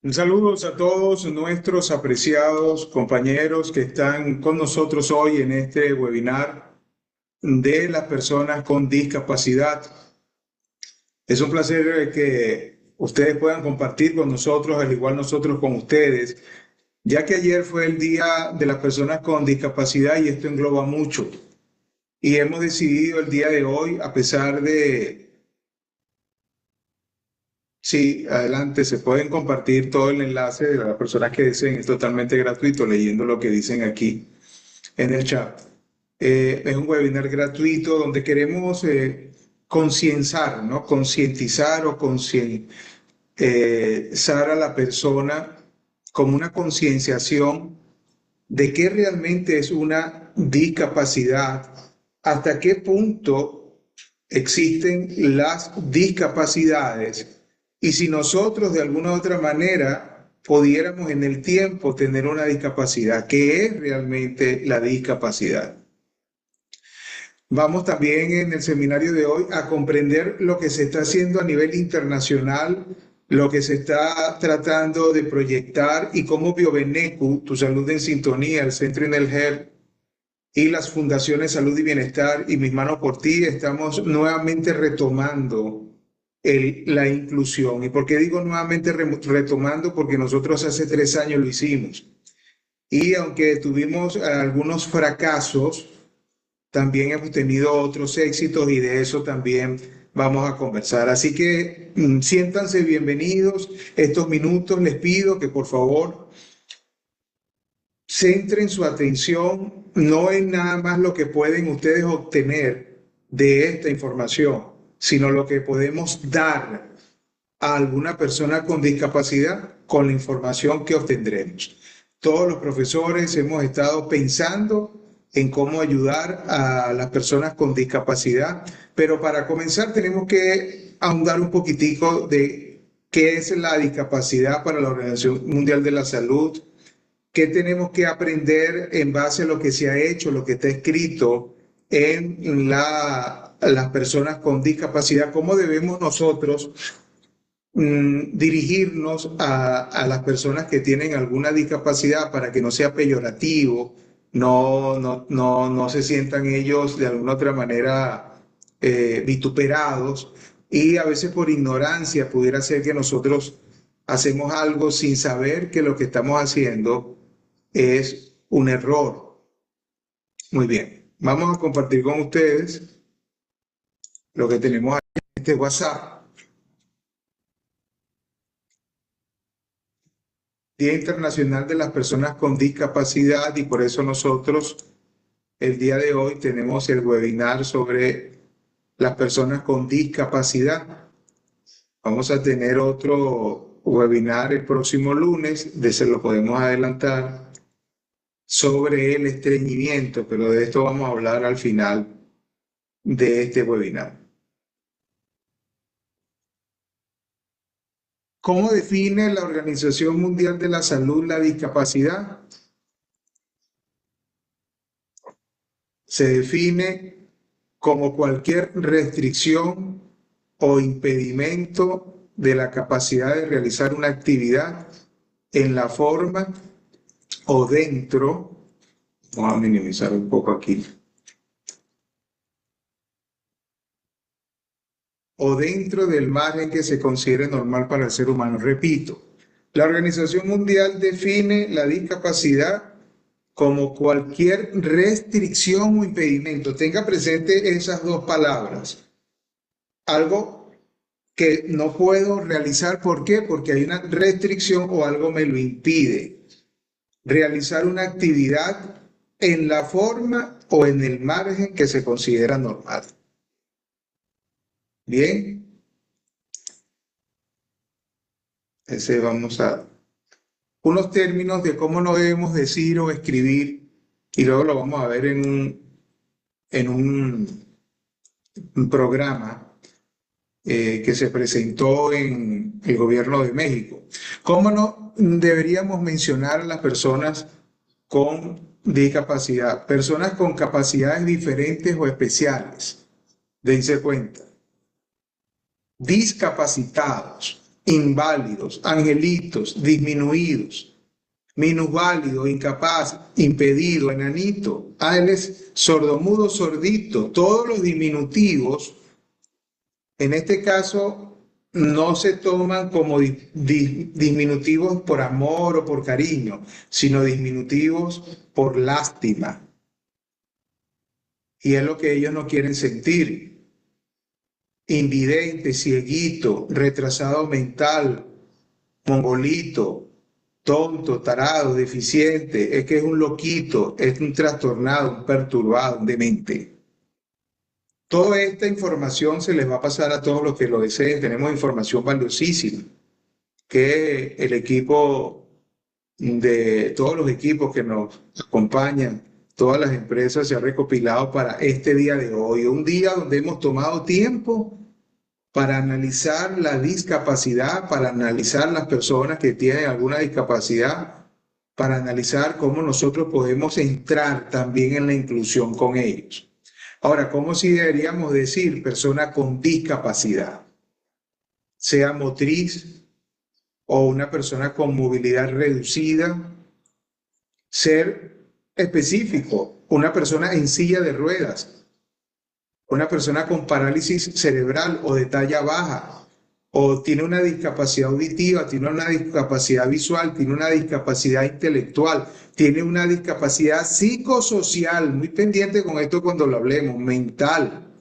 Un saludo a todos nuestros apreciados compañeros que están con nosotros hoy en este webinar de las personas con discapacidad. Es un placer que ustedes puedan compartir con nosotros, al igual nosotros con ustedes, ya que ayer fue el Día de las Personas con Discapacidad y esto engloba mucho. Y hemos decidido el día de hoy, a pesar de. Sí, adelante, se pueden compartir todo el enlace de las personas que deseen, es totalmente gratuito leyendo lo que dicen aquí en el chat. Es un webinar gratuito donde queremos concienciar, ¿no? Concientizar o concienciar a la persona como una concienciación de qué realmente es una discapacidad, hasta qué punto existen las discapacidades y si nosotros de alguna u otra manera pudiéramos en el tiempo tener una discapacidad, ¿qué es realmente la discapacidad? Vamos también en el seminario de hoy a comprender lo que se está haciendo a nivel internacional, lo que se está tratando de proyectar y cómo Biobenecu, Tu Salud en Sintonía, el Centro in el Health y las fundaciones Salud y Bienestar y Mis Manos por Ti estamos nuevamente retomando la inclusión. ¿Y por qué digo nuevamente retomando? Porque nosotros hace 3 años lo hicimos. Y aunque tuvimos algunos fracasos, también hemos tenido otros éxitos y de eso también vamos a conversar. Así que siéntanse bienvenidos. Estos minutos les pido que por favor centren su atención no en nada más lo que pueden ustedes obtener de esta información, sino lo que podemos dar a alguna persona con discapacidad con la información que obtendremos. Todos los profesores hemos estado pensando en cómo ayudar a las personas con discapacidad, pero para comenzar tenemos que ahondar un poquitico de qué es la discapacidad para la Organización Mundial de la Salud, qué tenemos que aprender en base a lo que se ha hecho, lo que está escrito en las personas con discapacidad, cómo debemos nosotros dirigirnos a las personas que tienen alguna discapacidad para que no sea peyorativo, no se sientan ellos de alguna otra manera vituperados y a veces por ignorancia pudiera ser que nosotros hacemos algo sin saber que lo que estamos haciendo es un error. Muy bien, vamos a compartir con ustedes lo que tenemos aquí en este WhatsApp. Día Internacional de las Personas con Discapacidad y por eso nosotros el día de hoy tenemos el webinar sobre las personas con discapacidad. Vamos a tener otro webinar el próximo lunes, de se lo podemos adelantar, sobre el estreñimiento, pero de esto vamos a hablar al final de este webinar. ¿Cómo define la Organización Mundial de la Salud la discapacidad? Se define como cualquier restricción o impedimento de la capacidad de realizar una actividad en la forma o dentro, vamos a minimizar un poco aquí, o dentro del margen que se considere normal para el ser humano. Repito, la Organización Mundial define la discapacidad como cualquier restricción o impedimento. Tenga presente esas dos palabras. Algo que no puedo realizar, ¿por qué? Porque hay una restricción o algo me lo impide. Realizar una actividad en la forma o en el margen que se considera normal. Bien, ese vamos a unos términos de cómo no debemos decir o escribir y luego lo vamos a ver en un programa que se presentó en el gobierno de México. ¿Cómo no deberíamos mencionar a las personas con discapacidad? Personas con capacidades diferentes o especiales. Dense cuenta. Discapacitados. inválidos, angelitos, disminuidos, minusválido, incapaz, impedido, enanito. Él es sordomudo, sordito. Todos los diminutivos, en este caso, no se toman como diminutivos por amor o por cariño, sino diminutivos por lástima. Y es lo que ellos no quieren sentir. Invidente, cieguito, retrasado mental, mongolito, tonto, tarado, deficiente, es que es un loquito, es un trastornado, un perturbado, un demente. Toda esta información se les va a pasar a todos los que lo deseen. Tenemos información valiosísima que el equipo de todos los equipos que nos acompañan, todas las empresas se ha recopilado para este día de hoy, un día donde hemos tomado tiempo para analizar la discapacidad, para analizar las personas que tienen alguna discapacidad, para analizar cómo nosotros podemos entrar también en la inclusión con ellos. Ahora, ¿cómo si deberíamos decir persona con discapacidad? Sea motriz o una persona con movilidad reducida, ser específico, una persona en silla de ruedas, una persona con parálisis cerebral o de talla baja, o tiene una discapacidad auditiva, tiene una discapacidad visual, tiene una discapacidad intelectual, tiene una discapacidad psicosocial, muy pendiente con esto cuando lo hablemos, mental.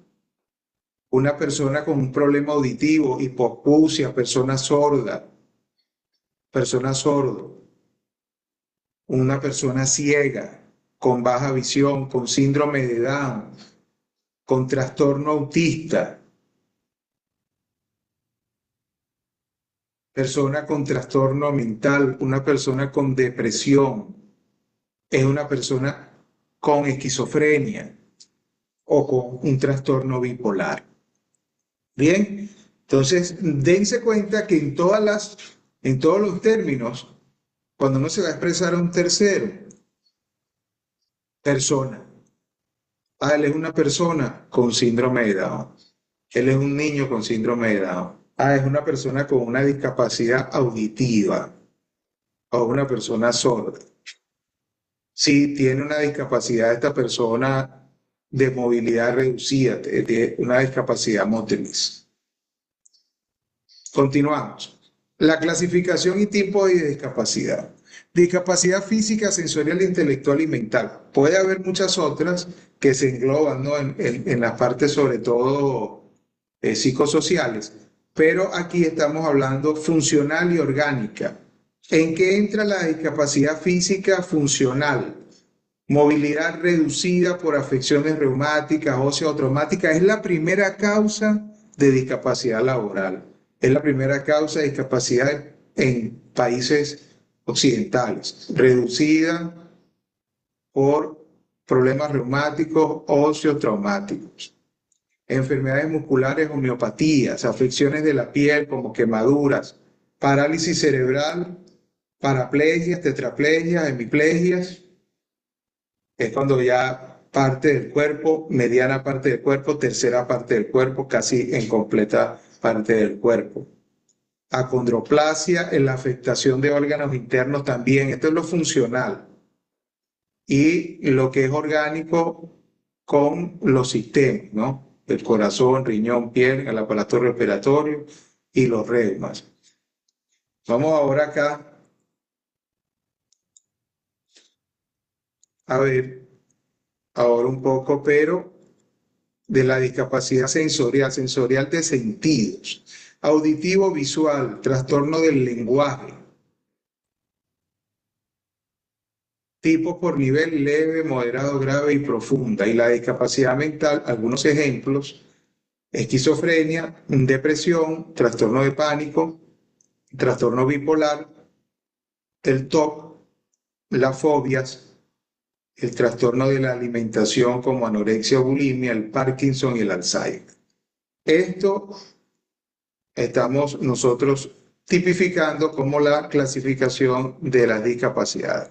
Una persona con un problema auditivo, hipoacusia, persona sordo, una persona ciega, con baja visión, con síndrome de Down, con trastorno autista, persona con trastorno mental, una persona con depresión, es una persona con esquizofrenia o con un trastorno bipolar. Bien, entonces dense cuenta que en todos los términos, cuando no se va a expresar a un tercero, persona. Él es una persona con síndrome de Down. Él es un niño con síndrome de Down. Es una persona con una discapacidad auditiva o una persona sorda. Sí, tiene una discapacidad esta persona de movilidad reducida, de una discapacidad motriz. Continuamos. La clasificación y tipo de discapacidad. Discapacidad física, sensorial, intelectual y mental. Puede haber muchas otras que se engloban, ¿no? en las partes sobre todo psicosociales, pero aquí estamos hablando funcional y orgánica. ¿En qué entra la discapacidad física funcional? Movilidad reducida por afecciones reumáticas, óseas o traumáticas es la primera causa de discapacidad laboral. Es la primera causa de discapacidad en países occidentales, reducida por problemas reumáticos, óseos, traumáticos. Enfermedades musculares, homeopatías, afecciones de la piel como quemaduras, parálisis cerebral, paraplegias, tetraplegias, hemiplegias. Es cuando ya parte del cuerpo, mediana parte del cuerpo, tercera parte del cuerpo, casi en completa parte del cuerpo. Acondroplasia en la afectación de órganos internos también. Esto es lo funcional. Y lo que es orgánico con los sistemas, ¿no? El corazón, riñón, piel, el aparato respiratorio y los reumas. Vamos ahora acá a ver ahora un poco, pero de la discapacidad sensorial de sentidos, auditivo, visual, trastorno del lenguaje, tipo por nivel leve, moderado, grave y profunda. Y la discapacidad mental, algunos ejemplos: esquizofrenia, depresión, trastorno de pánico, trastorno bipolar, el TOC, las fobias, el trastorno de la alimentación como anorexia o bulimia, el Parkinson y el Alzheimer. Esto estamos nosotros tipificando como la clasificación de las discapacidades.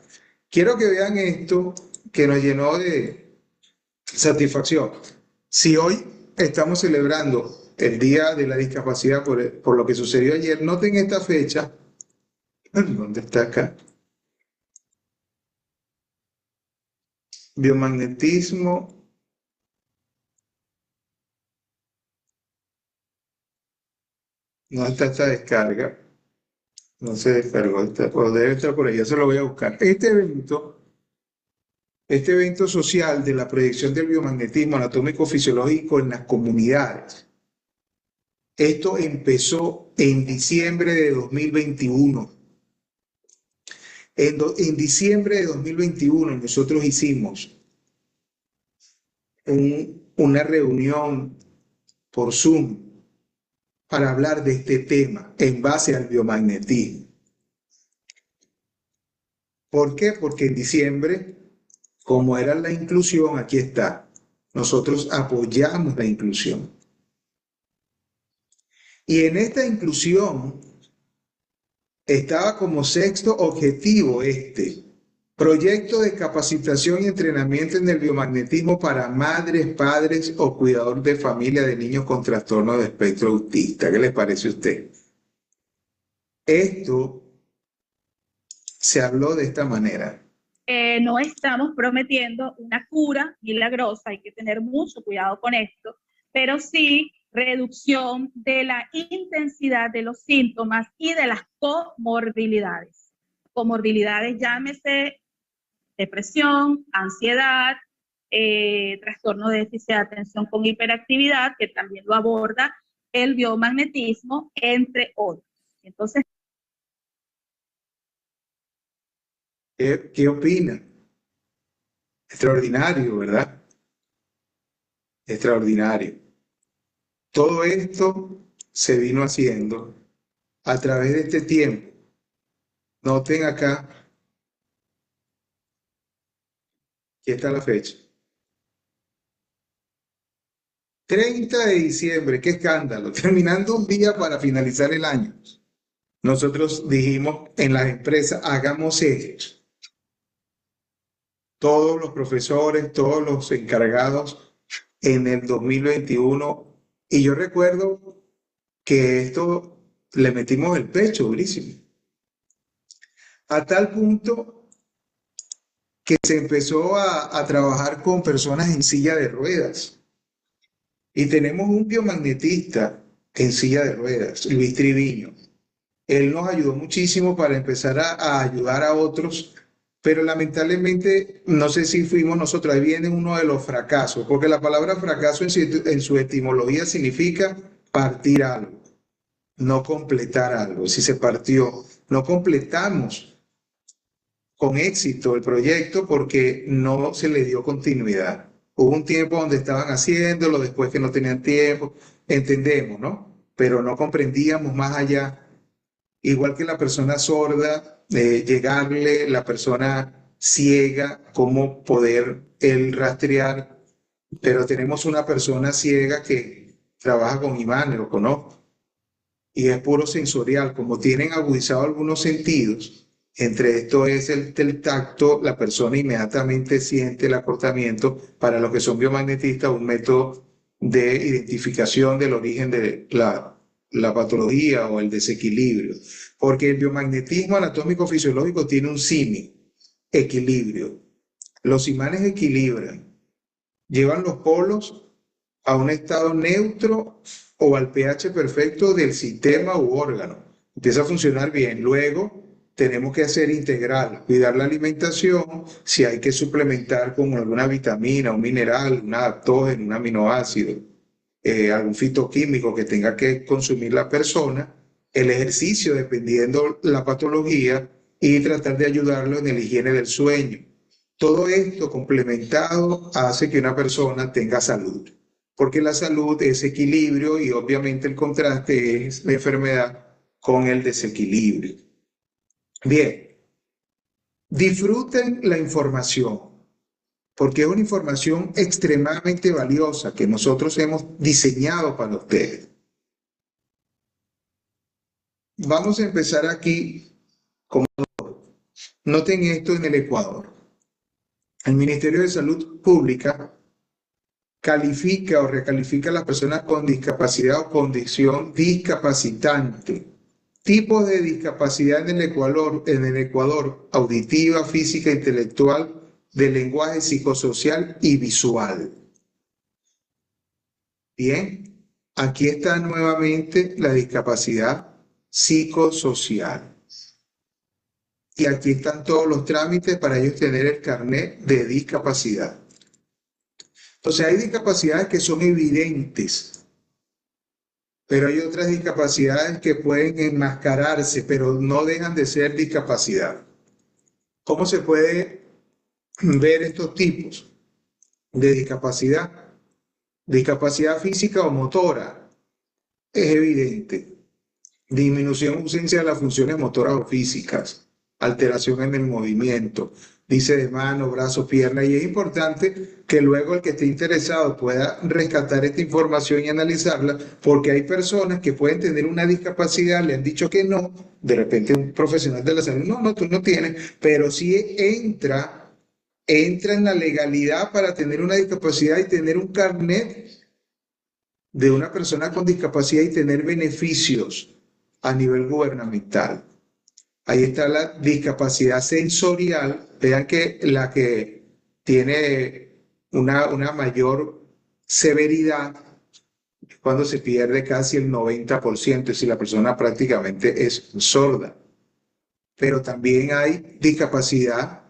Quiero que vean esto que nos llenó de satisfacción. Si hoy estamos celebrando el Día de la Discapacidad por lo que sucedió ayer. Noten esta fecha. ¿Dónde está acá? Biomagnetismo. No está esta descarga. No se descargó, o debe estar por ahí, ya se lo voy a buscar. Este evento social de la proyección del biomagnetismo anatómico fisiológico en las comunidades, esto empezó en diciembre de 2021. En diciembre de 2021 nosotros hicimos una reunión por Zoom para hablar de este tema en base al biomagnetismo. ¿Por qué? Porque en diciembre, como era la inclusión, aquí está, nosotros apoyamos la inclusión. Y en esta inclusión estaba como sexto objetivo proyecto de capacitación y entrenamiento en el biomagnetismo para madres, padres o cuidadores de familia de niños con trastorno de espectro autista. ¿Qué les parece a usted? Esto se habló de esta manera. No estamos prometiendo una cura milagrosa, hay que tener mucho cuidado con esto, pero sí reducción de la intensidad de los síntomas y de las comorbilidades. Comorbilidades, llámese depresión, ansiedad, trastorno de déficit de atención con hiperactividad, que también lo aborda el biomagnetismo, entre otros. Entonces, ¿qué opina? Extraordinario, ¿verdad? Extraordinario. Todo esto se vino haciendo a través de este tiempo. Noten acá, aquí está la fecha. 30 de diciembre, qué escándalo, terminando un día para finalizar el año. Nosotros dijimos en las empresas, hagamos esto. Todos los profesores, todos los encargados en el 2021, y yo recuerdo que esto le metimos el pecho durísimo, a tal punto que se empezó a trabajar con personas en silla de ruedas. Y tenemos un biomagnetista en silla de ruedas, Luis Triviño. Él nos ayudó muchísimo para empezar a ayudar a otros, pero lamentablemente no sé si fuimos nosotros, ahí viene uno de los fracasos, porque la palabra fracaso en su etimología significa partir algo, no completar algo. Si se partió, no completamos con éxito el proyecto porque no se le dio continuidad. Hubo un tiempo donde estaban haciéndolo, después que no tenían tiempo, entendemos, ¿no? Pero no comprendíamos más allá. Igual que la persona sorda, llegarle, la persona ciega, cómo poder el rastrear, pero tenemos una persona ciega que trabaja con imanes, lo conozco, y es puro sensorial, como tienen agudizado algunos sentidos, entre esto es el tacto, la persona inmediatamente siente el acortamiento. Para los que son biomagnetistas, un método de identificación del origen de la patología o el desequilibrio, porque el biomagnetismo anatómico fisiológico tiene un símil, equilibrio. Los imanes equilibran, llevan los polos a un estado neutro o al pH perfecto del sistema u órgano. Empieza a funcionar bien. Luego tenemos que hacer integral, cuidar la alimentación, si hay que suplementar con alguna vitamina, un mineral, un adaptógeno, un aminoácido, algún fitoquímico que tenga que consumir la persona, el ejercicio dependiendo la patología y tratar de ayudarlo en la higiene del sueño. Todo esto complementado hace que una persona tenga salud, porque la salud es equilibrio y obviamente el contraste es la enfermedad con el desequilibrio. Bien, disfruten la información, porque es una información extremadamente valiosa que nosotros hemos diseñado para ustedes. Vamos a empezar aquí. Noten esto en el Ecuador. El Ministerio de Salud Pública califica o recalifica a las personas con discapacidad o condición discapacitante. Tipos de discapacidad en el Ecuador: auditiva, física, intelectual, de lenguaje, psicosocial y visual. Bien, aquí está nuevamente la discapacidad psicosocial. Y aquí están todos los trámites para ellos tener el carnet de discapacidad. Entonces, hay discapacidades que son evidentes, pero hay otras discapacidades que pueden enmascararse, pero no dejan de ser discapacidad. ¿Cómo se puede ver estos tipos de discapacidad? Discapacidad física o motora es evidente. Disminución o ausencia de las funciones motoras o físicas, alteración en el movimiento, dice de mano, brazo, pierna, y es importante que luego el que esté interesado pueda rescatar esta información y analizarla, porque hay personas que pueden tener una discapacidad, le han dicho que no, de repente un profesional de la salud, no, tú no tienes, pero sí entra en la legalidad para tener una discapacidad y tener un carnet de una persona con discapacidad y tener beneficios a nivel gubernamental. Ahí está la discapacidad sensorial. Vean que la que tiene una mayor severidad es cuando se pierde casi el 90%, si la persona prácticamente es sorda. Pero también hay discapacidad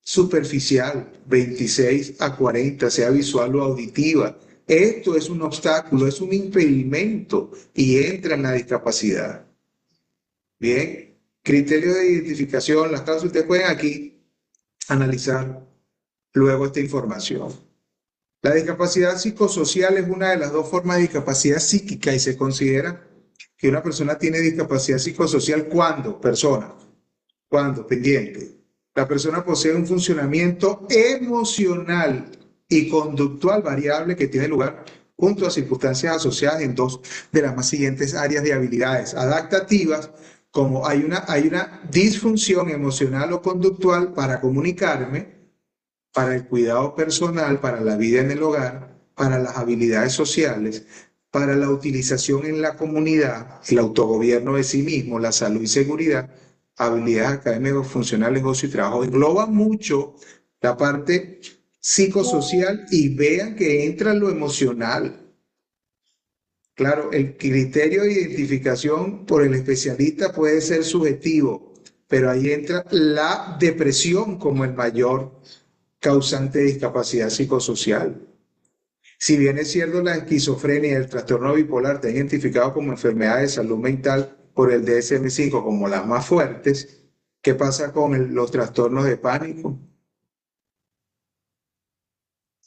superficial, 26 a 40, sea visual o auditiva. Esto es un obstáculo, es un impedimento y entra en la discapacidad. Bien, criterios de identificación, las causas, ustedes pueden aquí analizar luego esta información. La discapacidad psicosocial es una de las dos formas de discapacidad psíquica y se considera que una persona tiene discapacidad psicosocial cuando, pendiente, la persona posee un funcionamiento emocional y conductual variable que tiene lugar junto a circunstancias asociadas en dos de las más siguientes áreas de habilidades adaptativas, como hay una disfunción emocional o conductual para comunicarme, para el cuidado personal, para la vida en el hogar, para las habilidades sociales, para la utilización en la comunidad, el autogobierno de sí mismo, la salud y seguridad, habilidades académicas, funcionales, ocio y trabajo. Engloba mucho la parte psicosocial y vean que entra lo emocional. Claro, el criterio de identificación por el especialista puede ser subjetivo, pero ahí entra la depresión como el mayor causante de discapacidad psicosocial. Si bien es cierto, la esquizofrenia y el trastorno bipolar están identificados como enfermedades de salud mental por el DSM-5 como las más fuertes, ¿qué pasa con los trastornos de pánico?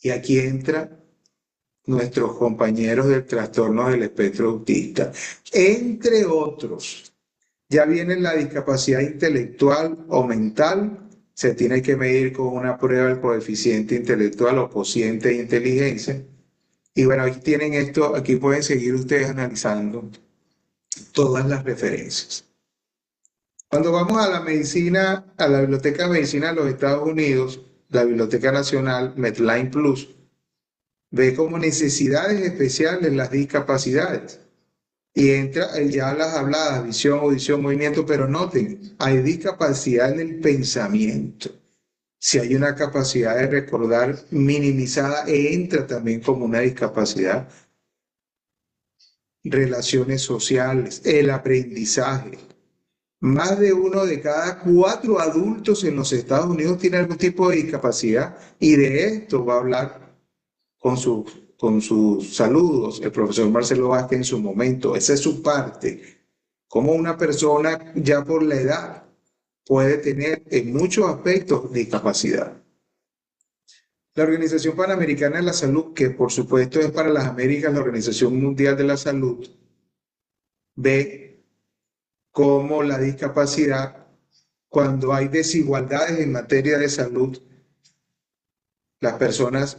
Y aquí entra nuestros compañeros del trastorno del espectro autista, entre otros. Ya viene la discapacidad intelectual o mental, se tiene que medir con una prueba del coeficiente intelectual o cociente de inteligencia. Y bueno, aquí tienen esto, aquí pueden seguir ustedes analizando todas las referencias. Cuando vamos a la medicina, a la Biblioteca de Medicina de los Estados Unidos, la Biblioteca Nacional Medline Plus, ve como necesidades especiales las discapacidades. Y entra ya las habladas, visión, audición, movimiento, pero noten, hay discapacidad en el pensamiento. Si hay una capacidad de recordar minimizada, entra también como una discapacidad. Relaciones sociales, el aprendizaje. Más de 1 de cada 4 adultos en los Estados Unidos tiene algún tipo de discapacidad y de esto va a hablar con sus saludos el profesor Marcelo Vázquez en su momento. Esa es su parte. Como una persona ya por la edad puede tener en muchos aspectos discapacidad. La Organización Panamericana de la Salud, que por supuesto es para las Américas la Organización Mundial de la Salud, ve cómo la discapacidad, cuando hay desigualdades en materia de salud, las personas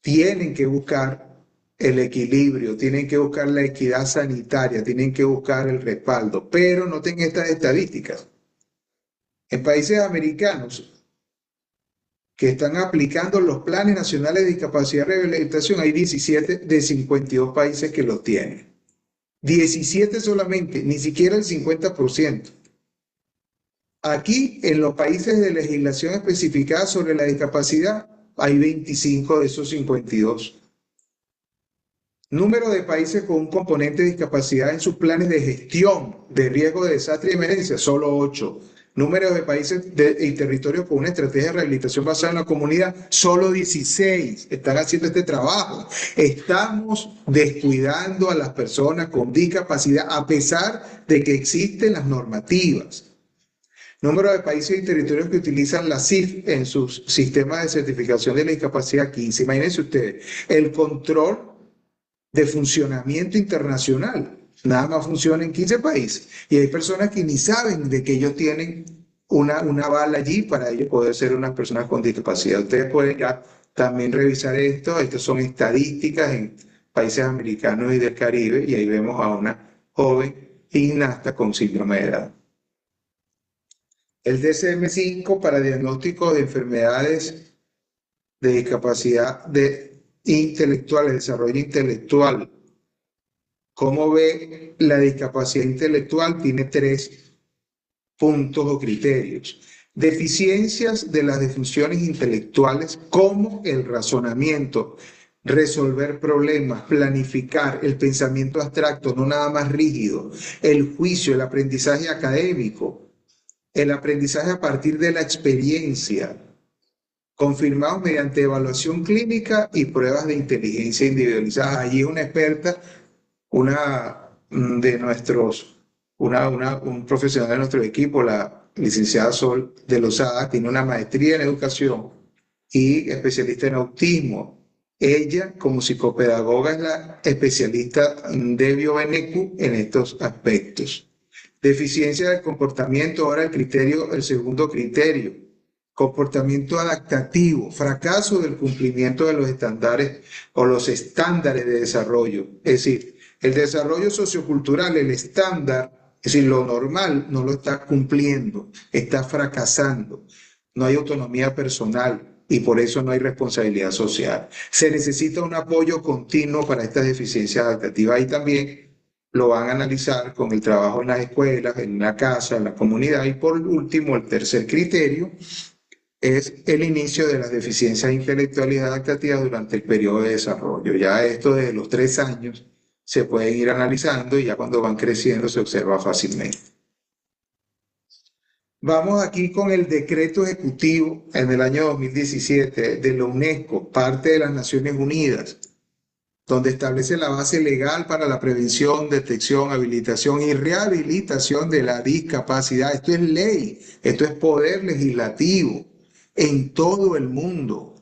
tienen que buscar el equilibrio, tienen que buscar la equidad sanitaria, tienen que buscar el respaldo, pero noten estas estadísticas. En países americanos, que están aplicando los planes nacionales de discapacidad y rehabilitación. Hay 17 de 52 países que los tienen. 17 solamente, ni siquiera el 50%. Aquí, en los países de legislación especificada sobre la discapacidad, hay 25 de esos 52. Número de países con un componente de discapacidad en sus planes de gestión de riesgo de desastre y emergencia, solo 8. Número de países y territorios con una estrategia de rehabilitación basada en la comunidad, solo 16 están haciendo este trabajo. Estamos descuidando a las personas con discapacidad a pesar de que existen las normativas. Número de países y territorios que utilizan la CIF en sus sistemas de certificación de la discapacidad, 15. Imagínense ustedes, el control de funcionamiento internacional nada más funciona en 15 países. Y hay personas que ni saben de que ellos tienen una bala allí para ellos poder ser unas personas con discapacidad. Ustedes pueden ya también revisar esto. Estas son estadísticas en países americanos y del Caribe, y ahí vemos a una joven gimnasta con síndrome de Down. El DSM-5 para diagnóstico de enfermedades de discapacidad intelectual, el desarrollo intelectual. ¿Cómo ve la discapacidad intelectual? Tiene 3 puntos o criterios. Deficiencias de las funciones intelectuales como el razonamiento, resolver problemas, planificar, el pensamiento abstracto, no nada más rígido, el juicio, el aprendizaje académico, el aprendizaje a partir de la experiencia, confirmados mediante evaluación clínica y pruebas de inteligencia individualizada. Allí una experta, un profesional de nuestro equipo, la licenciada Sol de Lozada, tiene una maestría en educación y especialista en autismo. Ella, como psicopedagoga, es la especialista de Biobenecu en estos aspectos. Deficiencia del comportamiento, ahora el segundo criterio. Comportamiento adaptativo, fracaso del cumplimiento de los estándares o los estándares de desarrollo. Es decir, el desarrollo sociocultural, el estándar, es decir, lo normal, no lo está cumpliendo, está fracasando. No hay autonomía personal y por eso no hay responsabilidad social. Se necesita un apoyo continuo para estas deficiencias adaptativas y también lo van a analizar con el trabajo en las escuelas, en la casa, en la comunidad. Y por último, el tercer criterio es el inicio de las deficiencias intelectuales y adaptativas durante el periodo de desarrollo. Ya esto de los 3 años se pueden ir analizando y ya cuando van creciendo se observa fácilmente. Vamos aquí con el decreto ejecutivo en el año 2017 de la UNESCO, parte de las Naciones Unidas, donde establece la base legal para la prevención, detección, habilitación y rehabilitación de la discapacidad. Esto es ley, esto es poder legislativo en todo el mundo.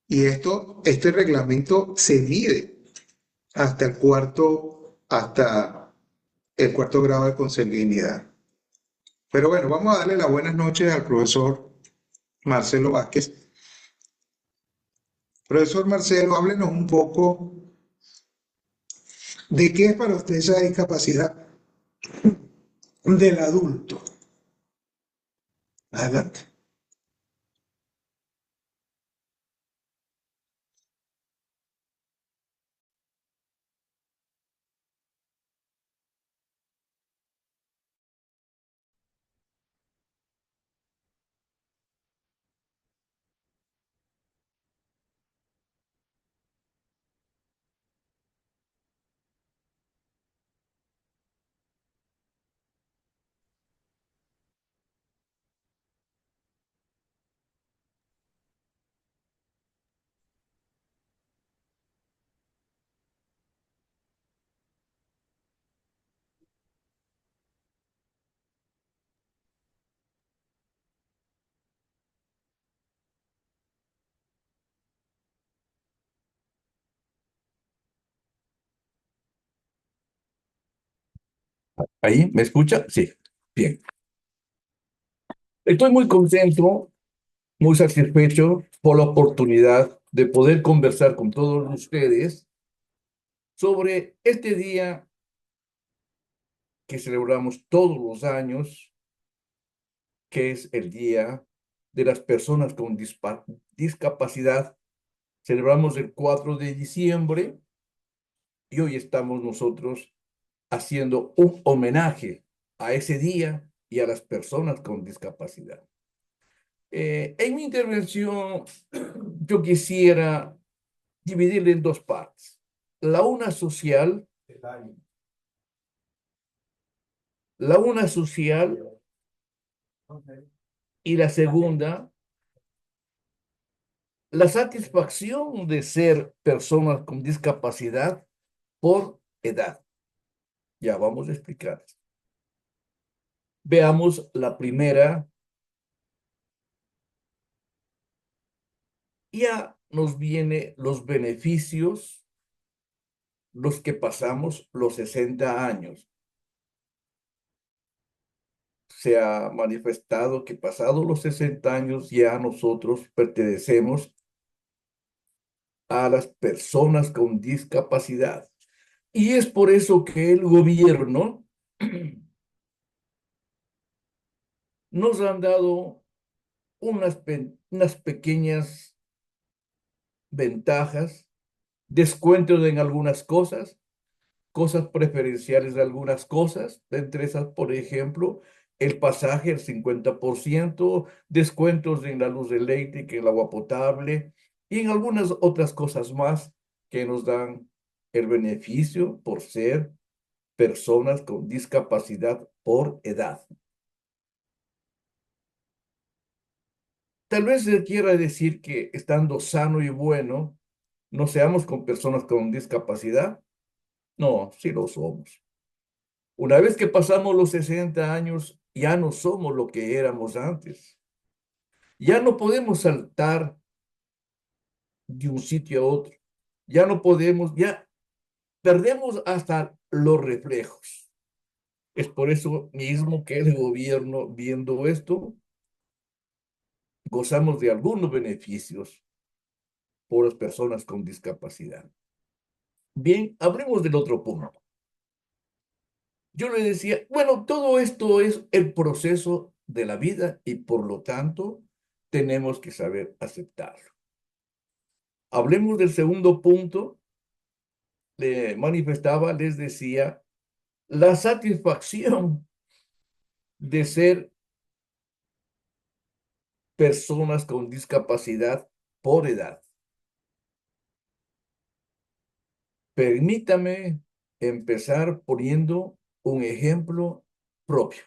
Y este reglamento se mide hasta el cuarto grado de consanguinidad. Pero bueno, vamos a darle las buenas noches al profesor Marcelo Vázquez. Profesor Marcelo, háblenos un poco de qué es para usted esa discapacidad del adulto. Adelante. ¿Ahí? ¿Me escucha? Sí. Bien. Estoy muy contento, muy satisfecho por la oportunidad de poder conversar con todos ustedes sobre este día que celebramos todos los años, que es el Día de las personas con discapacidad. Celebramos el 4 de diciembre y hoy estamos nosotros haciendo un homenaje a ese día y a las personas con discapacidad. En mi intervención, yo quisiera dividirla en dos partes. La una social, y la segunda, la satisfacción de ser personas con discapacidad por edad. Ya vamos a explicar. Veamos la primera. Ya nos vienen los beneficios, los que pasamos los 60 años. Se ha manifestado que pasados los 60 años ya nosotros pertenecemos a las personas con discapacidad. Y es por eso que el gobierno nos han dado unas pequeñas ventajas, descuentos en algunas cosas preferenciales de algunas cosas, entre esas, por ejemplo, el pasaje, el 50%, descuentos en la luz eléctrica, en el agua potable y en algunas otras cosas más que nos dan el beneficio por ser personas con discapacidad por edad. Tal vez se quiera decir que estando sano y bueno, no seamos con personas con discapacidad. No, sí lo somos. Una vez que pasamos los 60 años, ya no somos lo que éramos antes. Ya no podemos saltar de un sitio a otro. Ya no podemos, ya perdemos hasta los reflejos. Es por eso mismo que el gobierno, viendo esto, gozamos de algunos beneficios por las personas con discapacidad. Bien, hablemos del otro punto. Yo le decía, bueno, todo esto es el proceso de la vida y por lo tanto tenemos que saber aceptarlo. Hablemos del segundo punto. Le manifestaba, les decía, la satisfacción de ser personas con discapacidad por edad. Permítame empezar poniendo un ejemplo propio.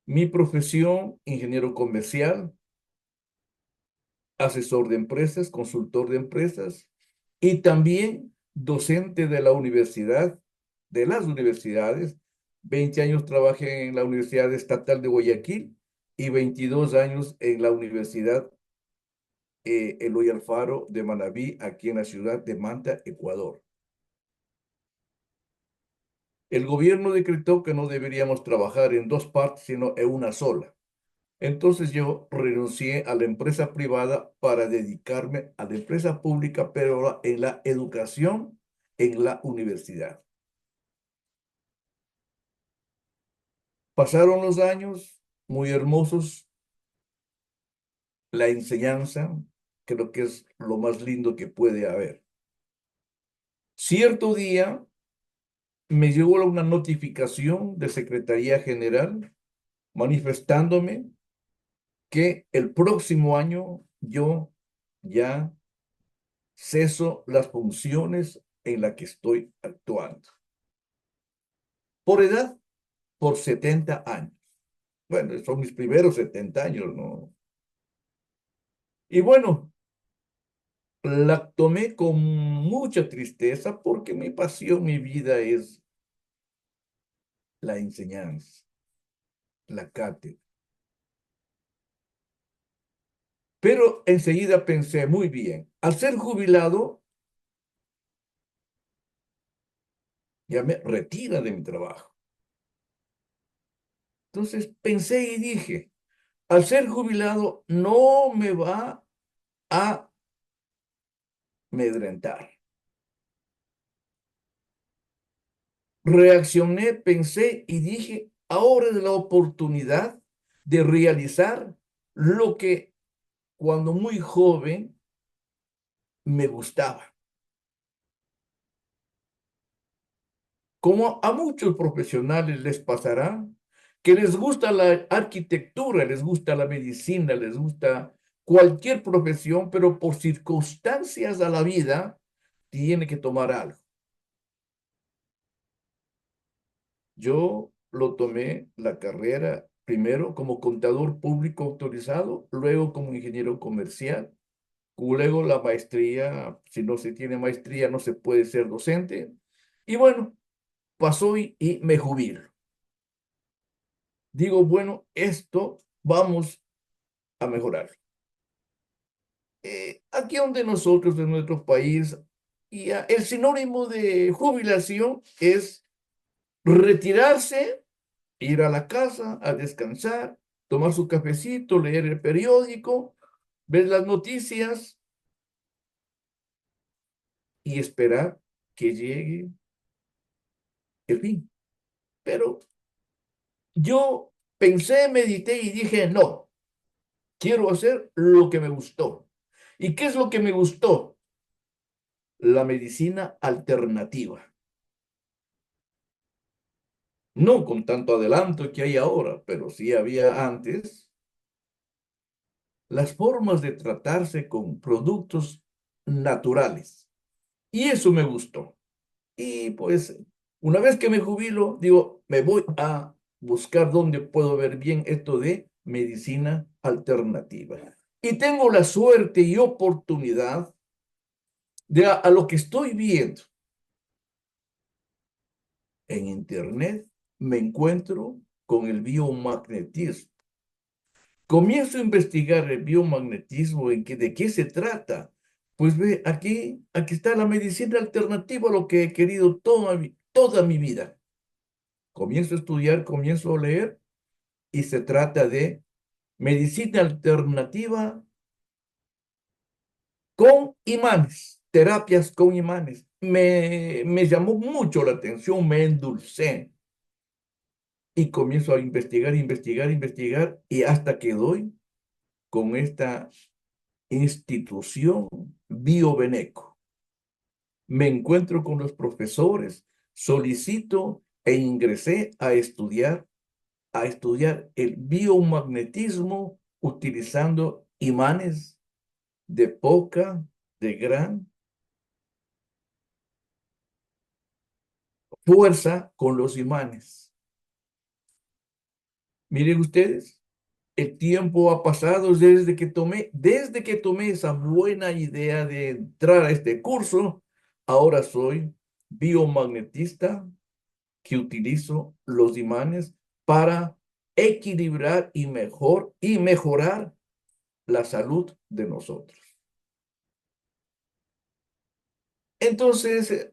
Mi profesión, ingeniero comercial, asesor de empresas, consultor de empresas y también docente de la universidad, de las universidades. 20 años trabajé en la Universidad Estatal de Guayaquil y 22 años en la Universidad Eloy Alfaro de Manabí, aquí en la ciudad de Manta, Ecuador. El gobierno decretó que no deberíamos trabajar en dos partes, sino en una sola. Entonces yo renuncié a la empresa privada para dedicarme a la empresa pública, pero en la educación en la universidad. Pasaron los años muy hermosos, la enseñanza, creo que es lo más lindo que puede haber. Cierto día me llegó una notificación de Secretaría General manifestándome que el próximo año yo ya ceso las funciones en las que estoy actuando. Por edad, por 70 años. Bueno, son mis primeros 70 años, ¿no? Y bueno, la tomé con mucha tristeza porque mi pasión, mi vida es la enseñanza, la cátedra. Pero enseguida pensé, muy bien, al ser jubilado, ya me retira de mi trabajo. Entonces pensé y dije, al ser jubilado no me va a amedrentar. Reaccioné, pensé y dije, ahora es la oportunidad de realizar lo que cuando muy joven me gustaba. Como a muchos profesionales les pasará, que les gusta la arquitectura, les gusta la medicina, les gusta cualquier profesión, pero por circunstancias a la vida tiene que tomar algo. Yo lo tomé la carrera primero como contador público autorizado, luego como ingeniero comercial, luego la maestría. Si no se tiene maestría no se puede ser docente. Y bueno, pasó y me jubilo. Digo, bueno, esto vamos a mejorar. Aquí donde nosotros, en nuestro país, el sinónimo de jubilación es retirarse, ir a la casa a descansar, tomar su cafecito, leer el periódico, ver las noticias y esperar que llegue el fin. Pero yo pensé, medité y dije, no, quiero hacer lo que me gustó. ¿Y qué es lo que me gustó? La medicina alternativa. No con tanto adelanto que hay ahora, pero sí había antes. Las formas de tratarse con productos naturales. Y eso me gustó. Y pues, una vez que me jubilo, digo, me voy a buscar dónde puedo ver bien esto de medicina alternativa. Y tengo la suerte y oportunidad de a lo que estoy viendo en internet, me encuentro con el biomagnetismo. Comienzo a investigar el biomagnetismo, de qué se trata. Pues ve, aquí está la medicina alternativa, lo que he querido toda mi vida. Comienzo a estudiar, comienzo a leer, y se trata de medicina alternativa con imanes, terapias con imanes. Me llamó mucho la atención, me endulcé. Y comienzo a investigar, investigar, investigar, y hasta que doy con esta institución Biobeneco. Me encuentro con los profesores, solicito e ingresé a estudiar el biomagnetismo utilizando imanes de poca, de gran fuerza con los imanes. Miren ustedes, el tiempo ha pasado desde que tomé esa buena idea de entrar a este curso. Ahora soy biomagnetista que utilizo los imanes para equilibrar y mejorar la salud de nosotros. Entonces,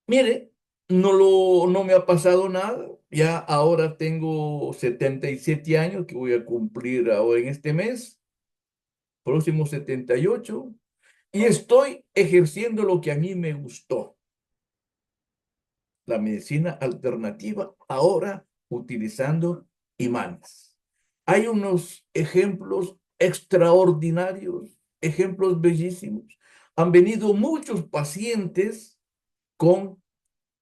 mire, no me ha pasado nada. Ya ahora tengo 77 años que voy a cumplir ahora en este mes, próximo 78, y estoy ejerciendo lo que a mí me gustó, la medicina alternativa, ahora utilizando imanes. Hay unos ejemplos extraordinarios, ejemplos bellísimos. Han venido muchos pacientes con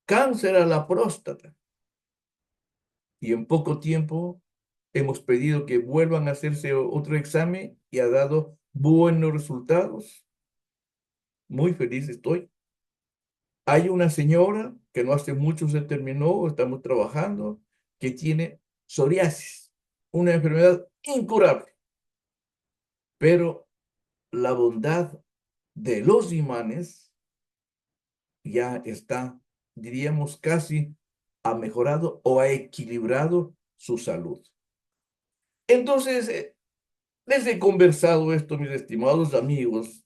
cáncer a la próstata y en poco tiempo hemos pedido que vuelvan a hacerse otro examen y ha dado buenos resultados. Muy feliz estoy. Hay una señora que no hace mucho se terminó, estamos trabajando, que tiene psoriasis, una enfermedad incurable, pero la bondad de los imanes ya está, diríamos, casi ha mejorado o ha equilibrado su salud. Entonces, les he conversado esto, mis estimados amigos,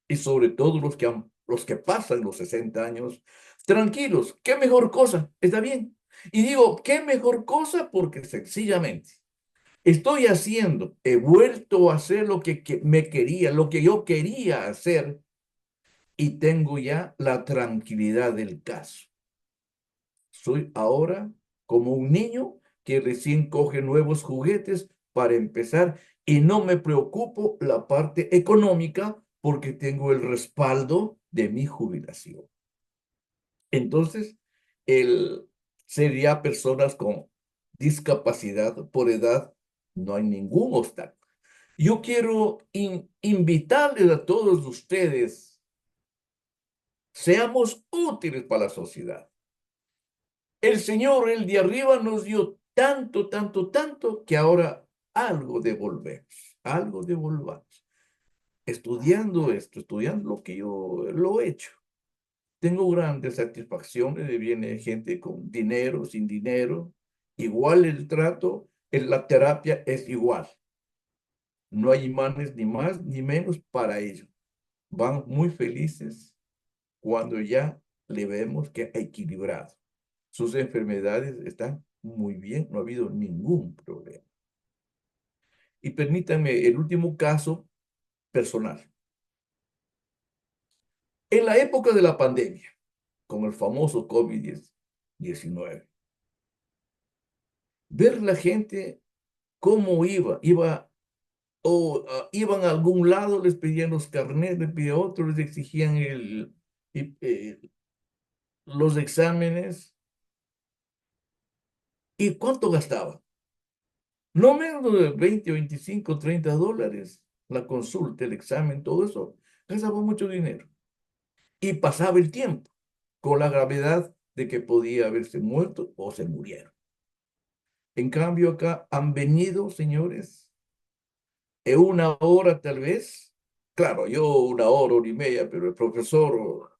y sobre todo los que pasan los 60 años, tranquilos, qué mejor cosa, está bien. Y digo, qué mejor cosa porque sencillamente he vuelto a hacer lo que yo quería hacer, y tengo ya la tranquilidad del caso. Soy ahora como un niño que recién coge nuevos juguetes para empezar y no me preocupo la parte económica porque tengo el respaldo de mi jubilación. Entonces, el, sería personas con discapacidad por edad, no hay ningún obstáculo. Yo quiero invitarles a todos ustedes, seamos útiles para la sociedad. El Señor, el de arriba, nos dio tanto, tanto, tanto, que ahora algo devolvemos, algo devolvamos. Estudiando esto, estudiando lo que yo lo he hecho, tengo grandes satisfacciones. Viene gente con dinero, sin dinero, igual el trato, en la terapia es igual. No hay imanes ni más ni menos para ellos. Van muy felices cuando ya le vemos que ha equilibrado. Sus enfermedades están muy bien, no ha habido ningún problema. Y permítanme el último caso personal. En la época de la pandemia, con el famoso COVID-19, ver la gente cómo iban a algún lado, les pedían los carnets, les pedían otro, les exigían los exámenes. ¿Y cuánto gastaban? No menos de 20, 25, 30 dólares la consulta, el examen, todo eso. Gastaba mucho dinero. Y pasaba el tiempo con la gravedad de que podía haberse muerto o se murieron. En cambio, acá han venido, señores, en una hora tal vez. Claro, yo una hora y media, pero el profesor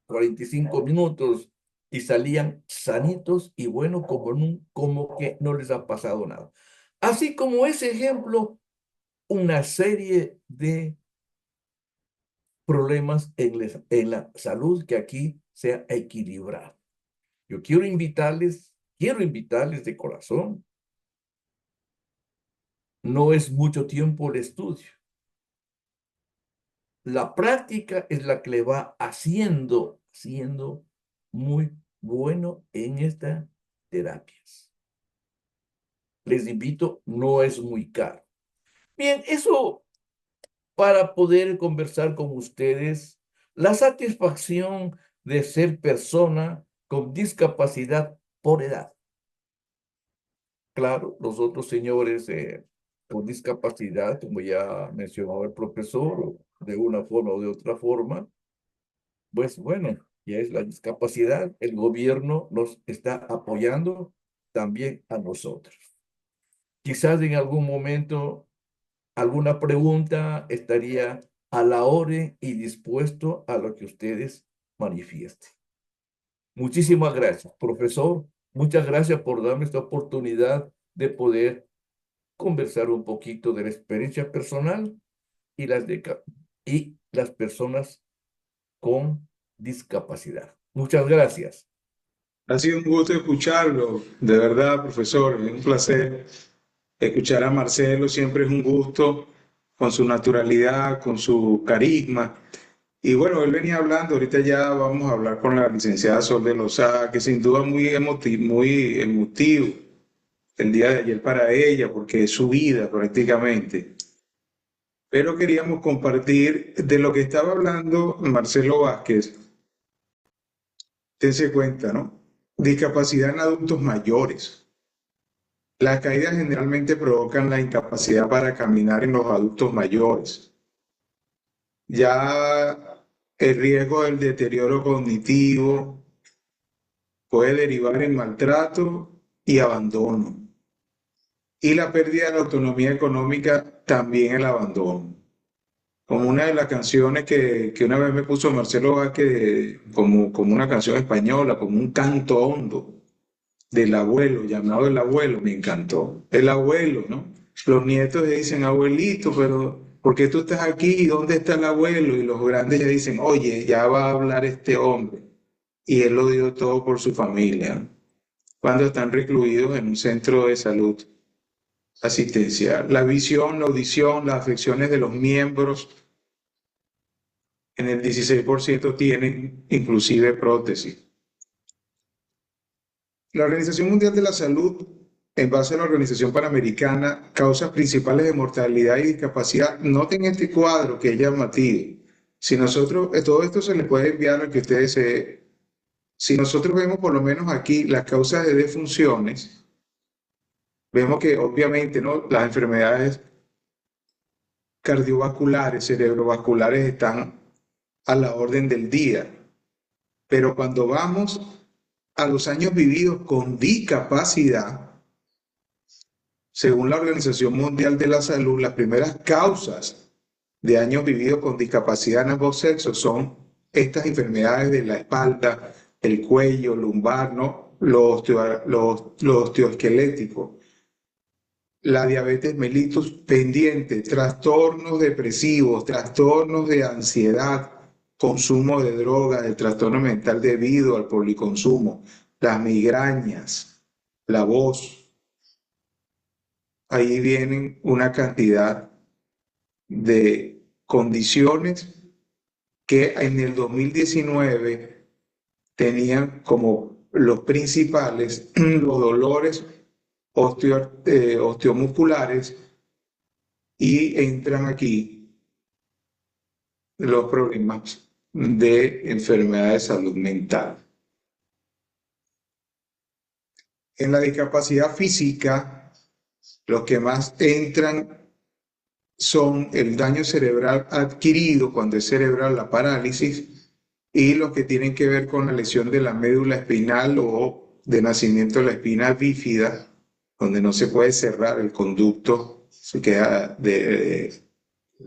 45 minutos y salían sanitos y bueno, como que no les ha pasado nada. Así como ese ejemplo, una serie de problemas en la salud que aquí se ha equilibrado. Yo quiero invitarles de corazón. No es mucho tiempo el estudio. La práctica es la que le va haciendo muy bueno en estas terapias. Les invito, no es muy caro. Bien, eso para poder conversar con ustedes, la satisfacción de ser persona con discapacidad por edad. Claro, los otros señores con discapacidad, como ya mencionó el profesor, de una forma o de otra forma, pues bueno, ya es la discapacidad, el gobierno nos está apoyando también a nosotros. Quizás en algún momento alguna pregunta estaría a la orden y dispuesto a lo que ustedes manifiesten. Muchísimas gracias, profesor. Muchas gracias por darme esta oportunidad de poder conversar un poquito de la experiencia personal y las personas con discapacidad. Muchas gracias. Ha sido un gusto escucharlo, de verdad, profesor. Es un placer escuchar a Marcelo, siempre es un gusto, con su naturalidad, con su carisma. Y bueno, él venía hablando, ahorita ya vamos a hablar con la licenciada Sol de Lozada, que sin duda muy emotivo el día de ayer para ella, porque es su vida prácticamente. Pero queríamos compartir de lo que estaba hablando Marcelo Vázquez. Dense cuenta, ¿no? Discapacidad en adultos mayores. Las caídas generalmente provocan la incapacidad para caminar en los adultos mayores. Ya el riesgo del deterioro cognitivo puede derivar en maltrato y abandono. Y la pérdida de la autonomía económica, también el abandono. Como una de las canciones que una vez me puso Marcelo Vázquez, como una canción española, como un canto hondo del abuelo, llamado El Abuelo, me encantó. El abuelo, ¿no? Los nietos le dicen, abuelito, pero ¿por qué tú estás aquí? ¿Dónde está el abuelo? Y los grandes ya dicen, oye, ya va a hablar este hombre. Y él lo dio todo por su familia, ¿no? Cuando están recluidos en un centro de salud asistencial. La visión, la audición, las afecciones de los miembros, en el 16% tienen inclusive prótesis. La Organización Mundial de la Salud en base a la Organización Panamericana, causas principales de mortalidad y discapacidad. Noten este cuadro que es llamativo. Si nosotros, todo esto se les puede enviar a que ustedes si nosotros vemos por lo menos aquí las causas de defunciones, vemos que obviamente, ¿no?, las enfermedades cardiovasculares, cerebrovasculares están a la orden del día. Pero cuando vamos a los años vividos con discapacidad, según la Organización Mundial de la Salud, las primeras causas de años vividos con discapacidad en ambos sexos son estas enfermedades de la espalda, el cuello, lumbar, ¿no?, lo osteoesquelético, la diabetes mellitus pendiente, trastornos depresivos, trastornos de ansiedad, consumo de drogas, el trastorno mental debido al policonsumo, las migrañas, la voz. Ahí vienen una cantidad de condiciones que en el 2019 tenían como los principales los dolores osteomusculares, y entran aquí los problemas de enfermedad de salud mental. En la discapacidad física, los que más entran son el daño cerebral adquirido, cuando es cerebral la parálisis, y los que tienen que ver con la lesión de la médula espinal o de nacimiento de la espina bífida, donde no se puede cerrar el conducto, se queda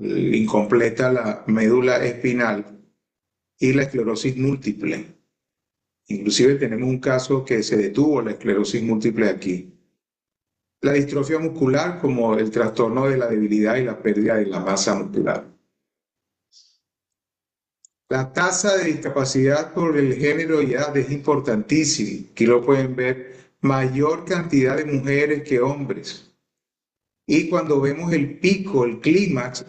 incompleta la médula espinal, y la esclerosis múltiple. Inclusive tenemos un caso que se detuvo la esclerosis múltiple aquí. La distrofia muscular, como el trastorno de la debilidad y la pérdida de la masa muscular. La tasa de discapacidad por el género y edad es importantísima. Aquí lo pueden ver, mayor cantidad de mujeres que hombres. Y cuando vemos el pico, el clímax,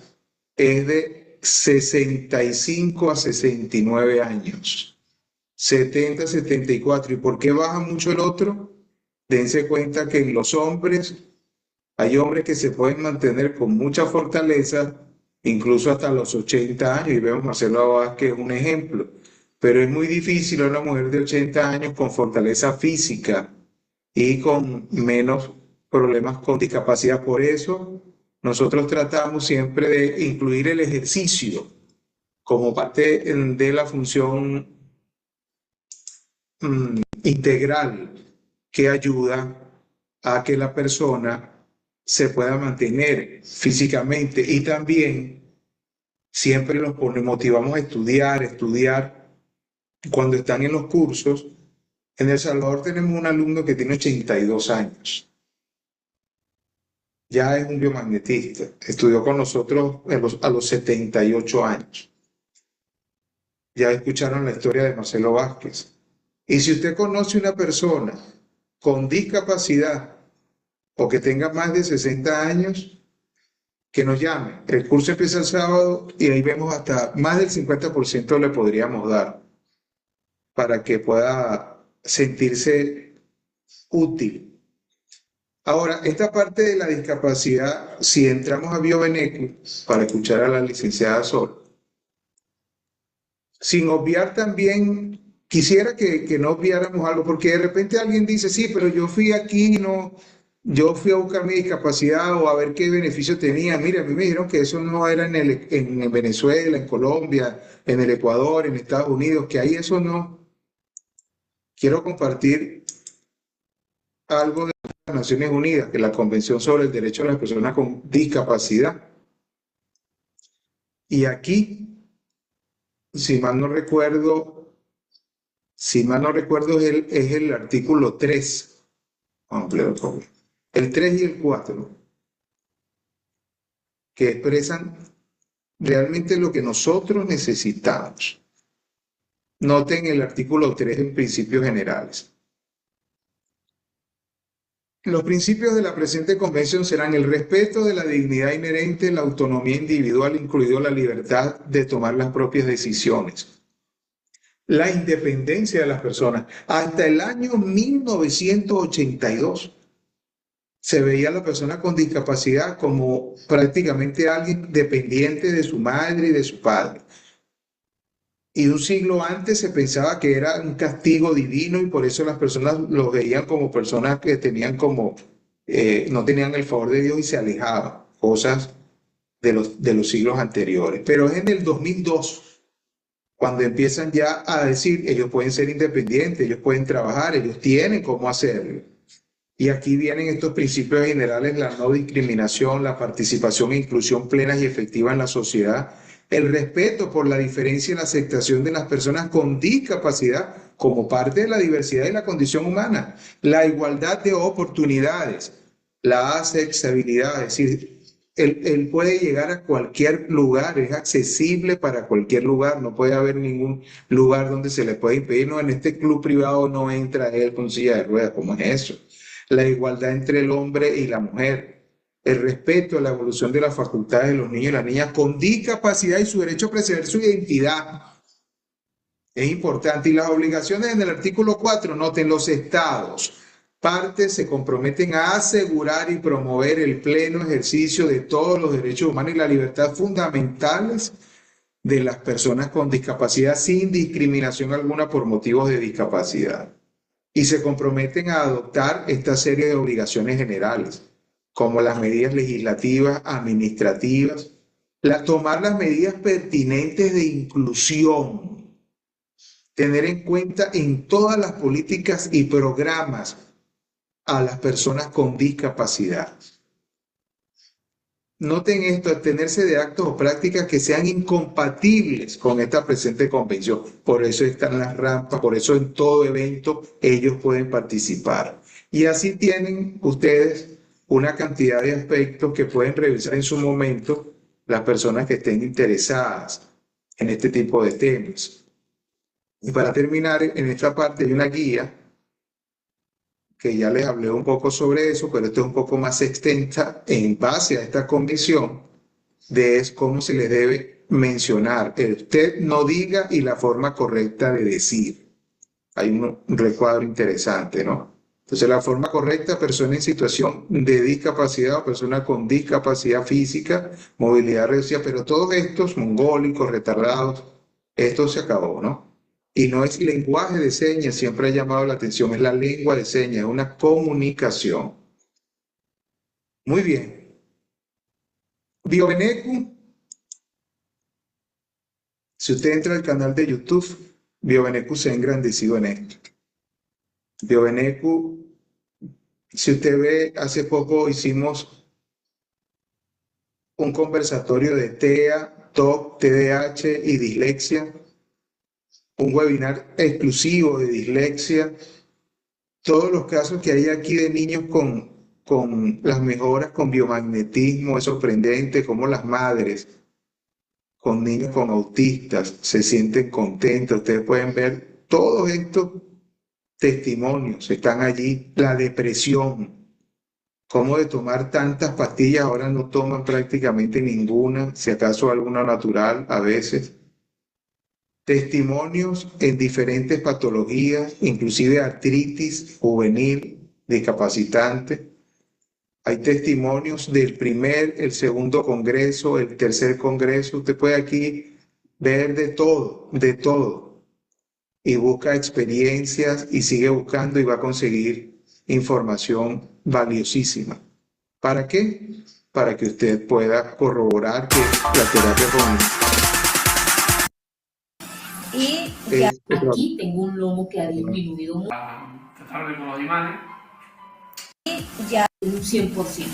es de 65 a 69 años. 70 a 74. ¿Y por qué baja mucho el otro? Dense cuenta que en los hombres, hay hombres que se pueden mantener con mucha fortaleza, incluso hasta los 80 años, y vemos a Marcelo Vázquez un ejemplo. Pero es muy difícil a una mujer de 80 años con fortaleza física y con menos problemas con discapacidad. Por eso nosotros tratamos siempre de incluir el ejercicio como parte de la función integral que ayuda a que la persona se pueda mantener físicamente, y también siempre los motivamos a estudiar. Cuando están en los cursos, en El Salvador tenemos un alumno que tiene 82 años. Ya es un biomagnetista. Estudió con nosotros a los 78 años. Ya escucharon la historia de Marcelo Vázquez. Y si usted conoce una persona con discapacidad o que tenga más de 60 años, que nos llame. El curso empieza el sábado y ahí vemos hasta más del 50% le podríamos dar para que pueda sentirse útil. Ahora, esta parte de la discapacidad, si entramos a Biobeneco, para escuchar a la licenciada Sol, sin obviar también, quisiera que no obviáramos algo, porque de repente alguien dice, sí, pero yo fui aquí, no, yo fui a buscar mi discapacidad o a ver qué beneficio tenía. Mira, a mí me dijeron que eso no era en Venezuela, en Colombia, en el Ecuador, en Estados Unidos, que ahí eso no. Quiero compartir algo de las Naciones Unidas, que es la Convención sobre el Derecho de las Personas con Discapacidad. Y aquí, si mal no recuerdo, es el artículo 3. El 3 y el 4, que expresan realmente lo que nosotros necesitamos. Noten el artículo 3 en principios generales. Los principios de la presente convención serán el respeto de la dignidad inherente, la autonomía individual, incluido la libertad de tomar las propias decisiones, la independencia de las personas. Hasta el año 1982, se veía a la persona con discapacidad como prácticamente alguien dependiente de su madre y de su padre. Y un siglo antes se pensaba que era un castigo divino y por eso las personas los veían como personas que tenían como, no tenían el favor de Dios y se alejaban, cosas de los siglos anteriores. Pero es en el 2002 cuando empiezan ya a decir, ellos pueden ser independientes, ellos pueden trabajar, ellos tienen cómo hacerlo. Y aquí vienen estos principios generales: la no discriminación, la participación e inclusión plenas y efectiva en la sociedad, el respeto por la diferencia y la aceptación de las personas con discapacidad como parte de la diversidad y la condición humana, la igualdad de oportunidades, la accesibilidad, es decir, él puede llegar a cualquier lugar, es accesible para cualquier lugar, no puede haber ningún lugar donde se le pueda impedir, no, en este club privado no entra él con silla de ruedas, ¿cómo es eso? La igualdad entre el hombre y la mujer, el respeto a la evolución de las facultades de los niños y las niñas con discapacidad y su derecho a preservar su identidad. Es importante. Y las obligaciones en el artículo 4, noten: los estados partes se comprometen a asegurar y promover el pleno ejercicio de todos los derechos humanos y las libertades fundamentales de las personas con discapacidad sin discriminación alguna por motivos de discapacidad. Y se comprometen a adoptar esta serie de obligaciones generales, como las medidas legislativas, administrativas, tomar las medidas pertinentes de inclusión, tener en cuenta en todas las políticas y programas a las personas con discapacidad. Noten esto: abstenerse de actos o prácticas que sean incompatibles con esta presente convención. Por eso están las rampas, por eso en todo evento ellos pueden participar. Y así tienen ustedes una cantidad de aspectos que pueden revisar en su momento las personas que estén interesadas en este tipo de temas. Y para terminar, en esta parte hay una guía que ya les hablé un poco sobre eso, pero esto es un poco más extensa en base a esta condición de cómo se les debe mencionar. El usted no diga y la forma correcta de decir. Hay un recuadro interesante, ¿no? Entonces, la forma correcta: persona en situación de discapacidad o persona con discapacidad física, movilidad reducida, pero todos estos mongólicos, retardados, esto se acabó, ¿no? Y no es lenguaje de señas, siempre ha llamado la atención, es la lengua de señas, es una comunicación. Muy bien. Biovenecu, si usted entra al canal de YouTube, Biovenecu se ha engrandecido en esto. Biovenecu, si usted ve, hace poco hicimos un conversatorio de TEA, TOC, TDAH y dislexia, un webinar exclusivo de dislexia, todos los casos que hay aquí de niños con las mejoras con biomagnetismo. Es sorprendente cómo las madres con niños con autistas se sienten contentas. Ustedes pueden ver todos estos testimonios, están allí. La depresión, cómo de tomar tantas pastillas ahora no toman prácticamente ninguna, si acaso alguna natural a veces. Testimonios en diferentes patologías, inclusive artritis juvenil, discapacitante. Hay testimonios del primer, el segundo congreso, el tercer congreso. Usted puede aquí ver de todo, de todo. Y busca experiencias y sigue buscando y va a conseguir información valiosísima. ¿Para qué? Para que usted pueda corroborar que la terapia cognitiva. Y ya aquí tengo un lomo que ha disminuido mucho. Tratarme con los imanes. Y ya un 100%.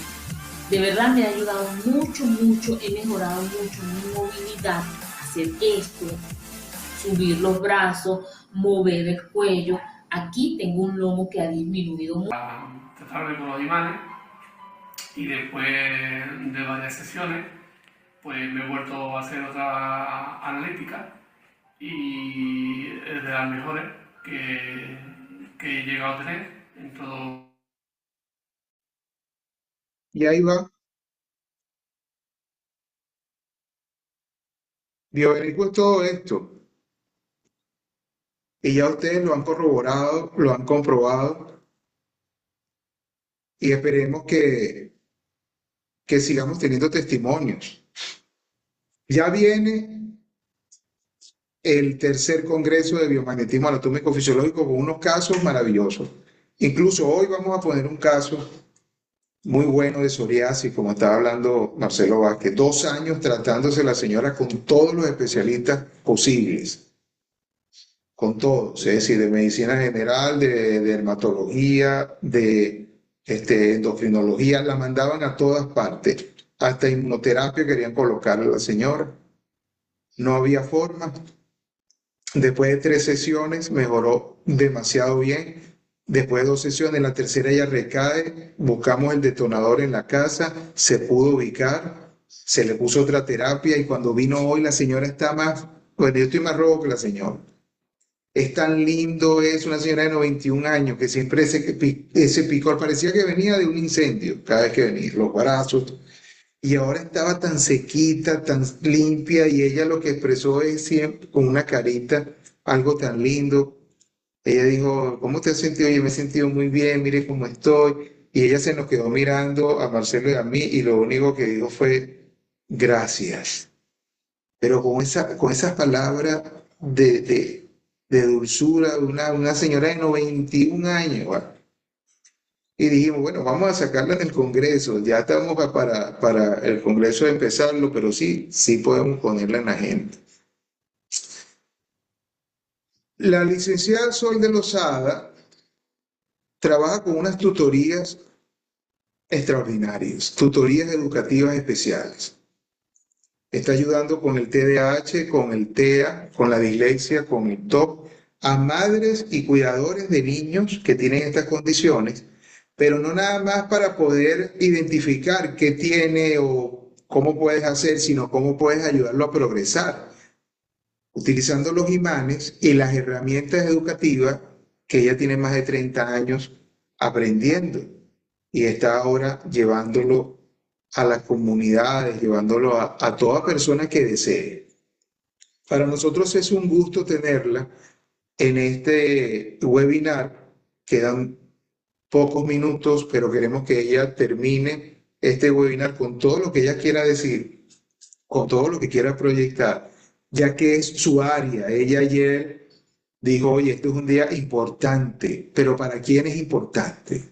De verdad me ha ayudado mucho, mucho. He mejorado mucho mi movilidad, hacer esto, subir los brazos, mover el cuello. Aquí tengo un lomo que ha disminuido mucho. Tratarme con los imanes. Y después de varias sesiones, pues me he vuelto a hacer otra analítica. Y es de las mejores que he llegado a tener en todo. Y ahí va. Bioveneco es todo esto. Y ya ustedes lo han corroborado, lo han comprobado. y esperemos que sigamos teniendo testimonios. Ya viene el tercer Congreso de Biomagnetismo Anatómico Fisiológico con unos casos maravillosos. Incluso hoy vamos a poner un caso muy bueno de psoriasis, como estaba hablando Marcelo Vázquez. 2 años tratándose la señora con todos los especialistas posibles, con todos, es decir, de medicina general, de dermatología, de endocrinología, la mandaban a todas partes. Hasta inmunoterapia querían colocarle a la señora. No había forma. Después de 3 sesiones mejoró demasiado bien. Después de 2 sesiones, la tercera ella recae, buscamos el detonador en la casa, se pudo ubicar, se le puso otra terapia y cuando vino hoy la señora está más, bueno, yo estoy más rojo que la señora. Es tan lindo, es una señora de 91 años que siempre ese picor parecía que venía de un incendio cada vez que venía, los brazos. Y ahora estaba tan sequita, tan limpia, y ella lo que expresó es siempre con una carita, algo tan lindo. Ella dijo, ¿cómo te has sentido? Yo me he sentido muy bien, mire cómo estoy. Y ella se nos quedó mirando a Marcelo y a mí, y lo único que dijo fue, gracias. Pero con esas palabras de dulzura, una señora de 91 años, ¿va? Y dijimos, bueno, vamos a sacarla en el Congreso. Ya estamos para el Congreso de empezarlo, pero sí podemos ponerla en la agenda. La licenciada Sol de Lozada trabaja con unas tutorías extraordinarias, tutorías educativas especiales. Está ayudando con el TDAH, con el TEA, con la dislexia, con el TOC, a madres y cuidadores de niños que tienen estas condiciones, pero no nada más para poder identificar qué tiene o cómo puedes hacer, sino cómo puedes ayudarlo a progresar, utilizando los imanes y las herramientas educativas que ella tiene más de 30 años aprendiendo y está ahora llevándolo a las comunidades, llevándolo a toda persona que desee. Para nosotros es un gusto tenerla en este webinar. Quedan pocos minutos, pero queremos que ella termine este webinar con todo lo que ella quiera decir, con todo lo que quiera proyectar, ya que es su área. Ella ayer dijo, oye, este es un día importante, pero ¿para quién es importante?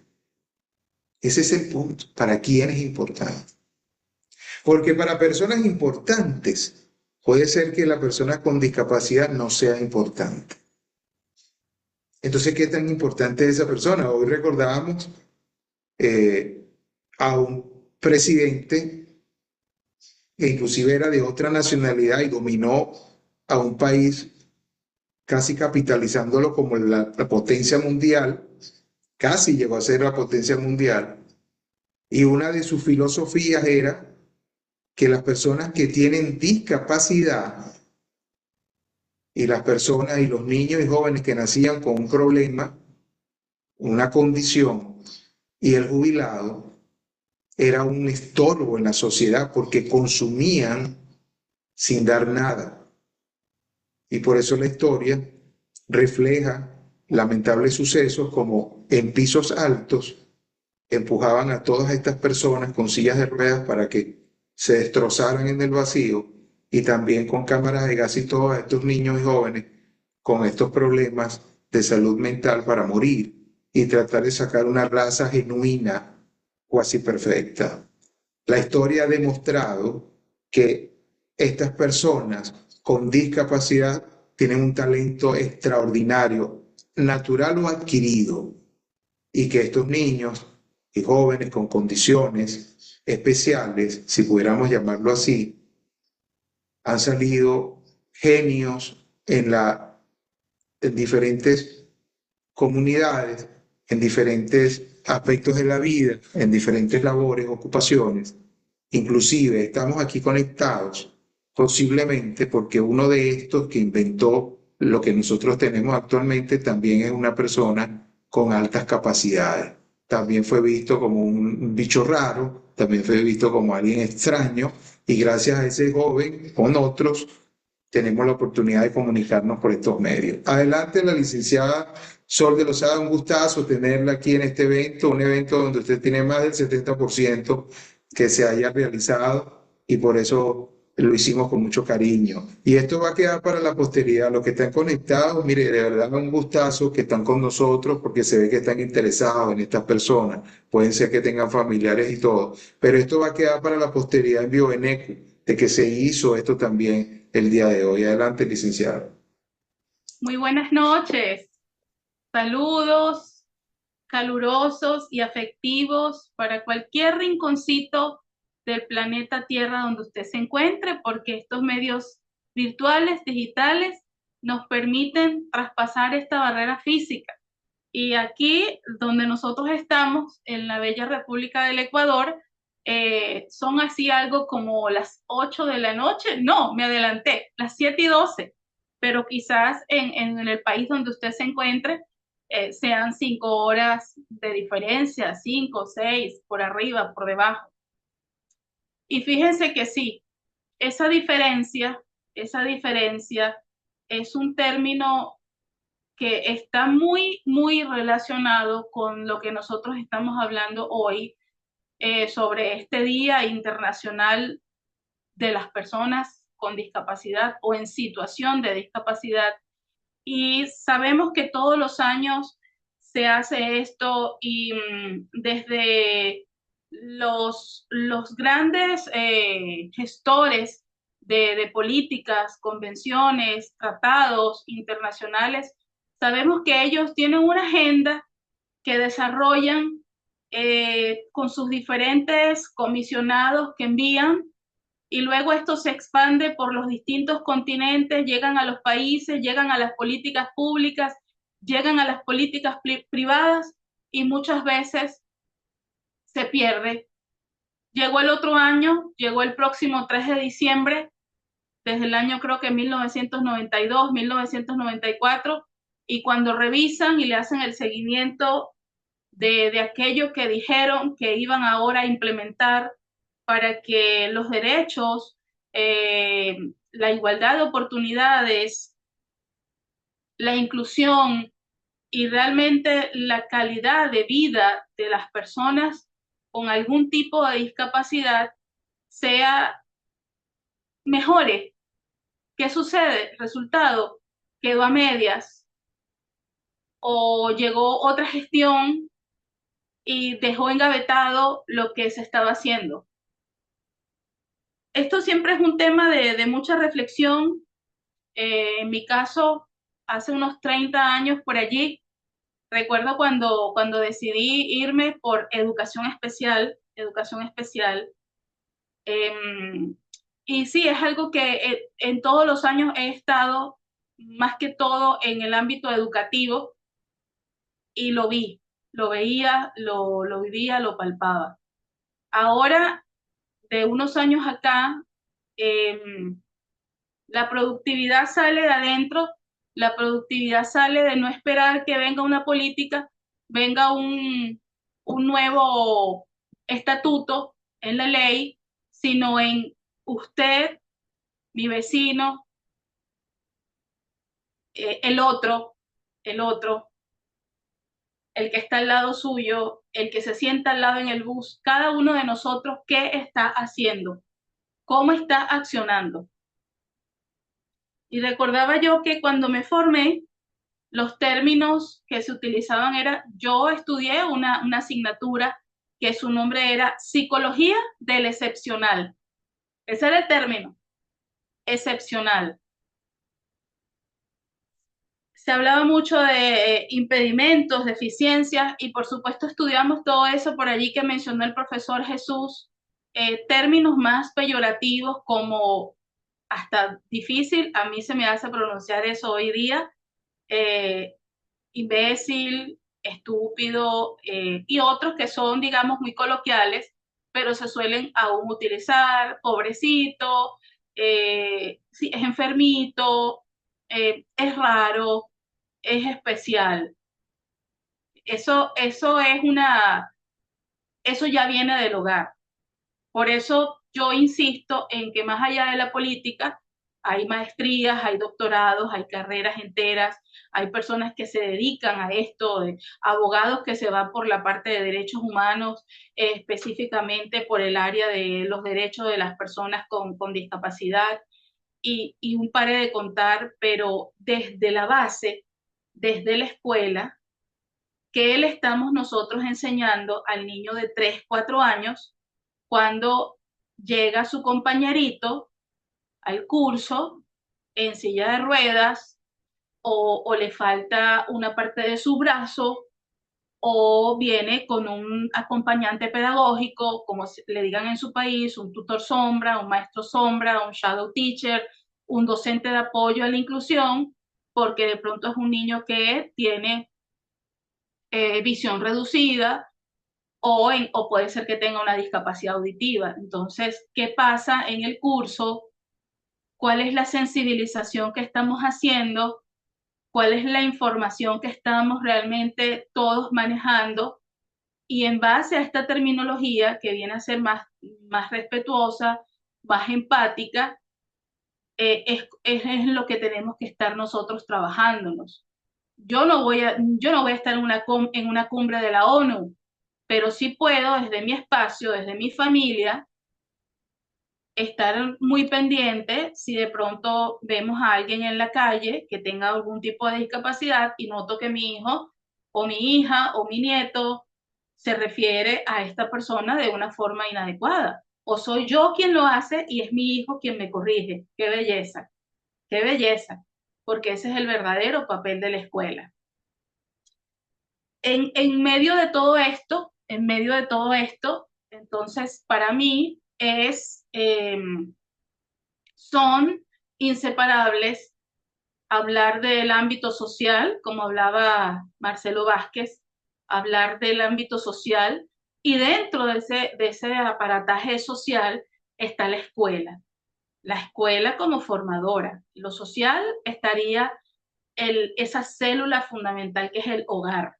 Ese es el punto, ¿para quién es importante? Porque para personas importantes puede ser que la persona con discapacidad no sea importante. Entonces, ¿qué tan importante es esa persona? Hoy recordábamos a un presidente que inclusive era de otra nacionalidad y dominó a un país casi capitalizándolo como la potencia mundial, casi llegó a ser la potencia mundial, y una de sus filosofías era que las personas que tienen discapacidad y las personas y los niños y jóvenes que nacían con un problema, una condición, y el jubilado era un estorbo en la sociedad porque consumían sin dar nada. Y por eso la historia refleja lamentables sucesos como en pisos altos empujaban a todas estas personas con sillas de ruedas para que se destrozaran en el vacío, y también con cámaras de gas y todos estos niños y jóvenes con estos problemas de salud mental para morir y tratar de sacar una raza genuina, cuasi perfecta. La historia ha demostrado que estas personas con discapacidad tienen un talento extraordinario, natural o adquirido, y que estos niños y jóvenes con condiciones especiales, si pudiéramos llamarlo así, han salido genios en diferentes comunidades, en diferentes aspectos de la vida, en diferentes labores, ocupaciones. Inclusive estamos aquí conectados posiblemente porque uno de estos que inventó lo que nosotros tenemos actualmente también es una persona con altas capacidades. También fue visto como un bicho raro, también fue visto como alguien extraño, y gracias a ese joven, con otros, tenemos la oportunidad de comunicarnos por estos medios. Adelante la licenciada Sol de Lozada, un gustazo tenerla aquí en este evento, un evento donde usted tiene más del 70% que se haya realizado y por eso lo hicimos con mucho cariño. Y esto va a quedar para la posteridad. Los que están conectados, mire, de verdad un gustazo que están con nosotros porque se ve que están interesados en estas personas. Pueden ser que tengan familiares y todo, pero esto va a quedar para la posteridad en Bioeneco, de que se hizo esto también el día de hoy. Adelante, licenciado. Muy buenas noches. Saludos calurosos y afectivos para cualquier rinconcito del planeta Tierra donde usted se encuentre, porque estos medios virtuales, digitales, nos permiten traspasar esta barrera física. Y aquí, donde nosotros estamos, en la bella República del Ecuador, son así algo como las 8 de la noche. No, me adelanté, las 7:12. Pero quizás en el país donde usted se encuentre, sean 5 horas de diferencia, 5, 6, por arriba, por debajo. Y fíjense que sí, esa diferencia es un término que está muy, muy relacionado con lo que nosotros estamos hablando hoy sobre este Día Internacional de las Personas con Discapacidad o en situación de discapacidad. Y sabemos que todos los años se hace esto y desde los grandes gestores de políticas, convenciones, tratados internacionales, sabemos que ellos tienen una agenda que desarrollan con sus diferentes comisionados que envían y luego esto se expande por los distintos continentes, llegan a los países, llegan a las políticas públicas, llegan a las políticas privadas y muchas veces se pierde. Llegó el otro año, llegó el próximo 3 de diciembre, desde el año creo que 1992, 1994, y cuando revisan y le hacen el seguimiento de aquello que dijeron que iban ahora a implementar para que los derechos, la igualdad de oportunidades, la inclusión y realmente la calidad de vida de las personas con algún tipo de discapacidad sea mejore. ¿Qué sucede? Resultado, quedó a medias o llegó otra gestión y dejó engavetado lo que se estaba haciendo. Esto siempre es un tema de mucha reflexión. En mi caso, hace unos 30 años por allí, recuerdo cuando decidí irme por educación especial. Y sí, es algo que en todos los años he estado, más que todo en el ámbito educativo, y lo vi, lo veía, lo vivía, lo palpaba. Ahora, de unos años acá, la productividad sale de adentro, la productividad sale de no esperar que venga una política, venga un nuevo estatuto en la ley, sino en usted, mi vecino, el otro, el que está al lado suyo, el que se sienta al lado en el bus, cada uno de nosotros, ¿qué está haciendo? ¿Cómo está accionando? Y recordaba yo que cuando me formé, los términos que se utilizaban era, yo estudié una asignatura que su nombre era Psicología del Excepcional. Ese era el término, excepcional. Se hablaba mucho de impedimentos, deficiencias, y por supuesto estudiamos todo eso por allí que mencionó el profesor Jesús, términos más peyorativos como hasta difícil, a mí se me hace pronunciar eso hoy día, imbécil, estúpido, y otros que son, digamos, muy coloquiales, pero se suelen aún utilizar, pobrecito, sí, es enfermito, es raro, es especial. Eso ya viene del hogar. Por eso yo insisto en que más allá de la política Hay maestrías, hay doctorados, hay carreras enteras, hay personas que se dedican a esto, abogados que se van por la parte de derechos humanos, específicamente por el área de los derechos de las personas con discapacidad, y un pare de contar, pero desde la base, desde la escuela, ¿qué le estamos nosotros enseñando al niño de 3, 4 años cuando llega su compañerito al curso en silla de ruedas o le falta una parte de su brazo o viene con un acompañante pedagógico, como le digan en su país, un tutor sombra, un maestro sombra, un shadow teacher, un docente de apoyo a la inclusión, porque de pronto es un niño que tiene visión reducida o puede ser que tenga una discapacidad auditiva. Entonces, ¿qué pasa en el curso? ¿Cuál es la sensibilización que estamos haciendo? ¿Cuál es la información que estamos realmente todos manejando? Y en base a esta terminología que viene a ser más respetuosa, más empática, es lo que tenemos que estar nosotros trabajándonos. Yo no voy a estar en una cumbre de la ONU, pero sí puedo desde mi espacio, desde mi familia, estar muy pendiente si de pronto vemos a alguien en la calle que tenga algún tipo de discapacidad y noto que mi hijo o mi hija o mi nieto se refiere a esta persona de una forma inadecuada. O soy yo quien lo hace y es mi hijo quien me corrige. Qué belleza, porque ese es el verdadero papel de la escuela. En medio de todo esto, entonces para mí son inseparables hablar del ámbito social, como hablaba Marcelo Vázquez, hablar del ámbito social, y dentro de ese aparataje social está la escuela como formadora. Lo social estaría esa célula fundamental que es el hogar.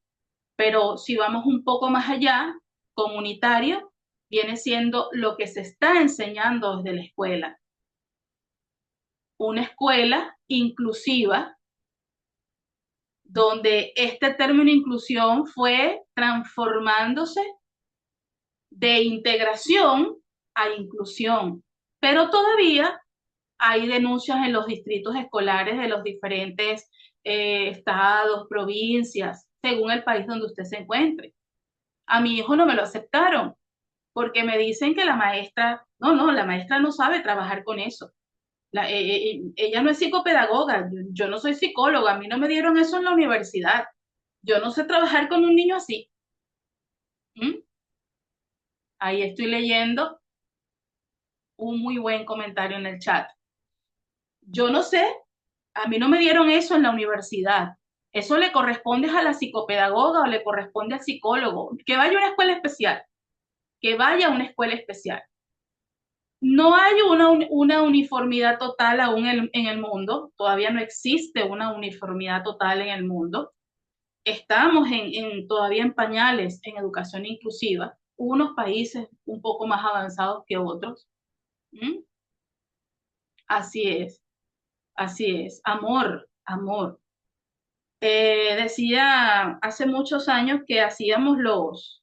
Pero si vamos un poco más allá, comunitario, viene siendo lo que se está enseñando desde la escuela. Una escuela inclusiva, donde este término inclusión fue transformándose de integración a inclusión. Pero todavía hay denuncias en los distritos escolares de los diferentes estados, provincias, según el país donde usted se encuentre. A mi hijo no me lo aceptaron porque me dicen que la maestra no sabe trabajar con eso. Ella no es psicopedagoga, yo no soy psicóloga, a mí no me dieron eso en la universidad. Yo no sé trabajar con un niño así. ¿Mm? Ahí estoy leyendo un muy buen comentario en el chat. Yo no sé, a mí no me dieron eso en la universidad. Eso le corresponde a la psicopedagoga o le corresponde al psicólogo. Que vaya a una escuela especial. Que vaya a una escuela especial. No hay una uniformidad total aún en el mundo. Todavía no existe una uniformidad total en el mundo. Estamos todavía en pañales en educación inclusiva. Unos países un poco más avanzados que otros. ¿Mm? Así es. Así es, amor, amor. Decía hace muchos años que hacíamos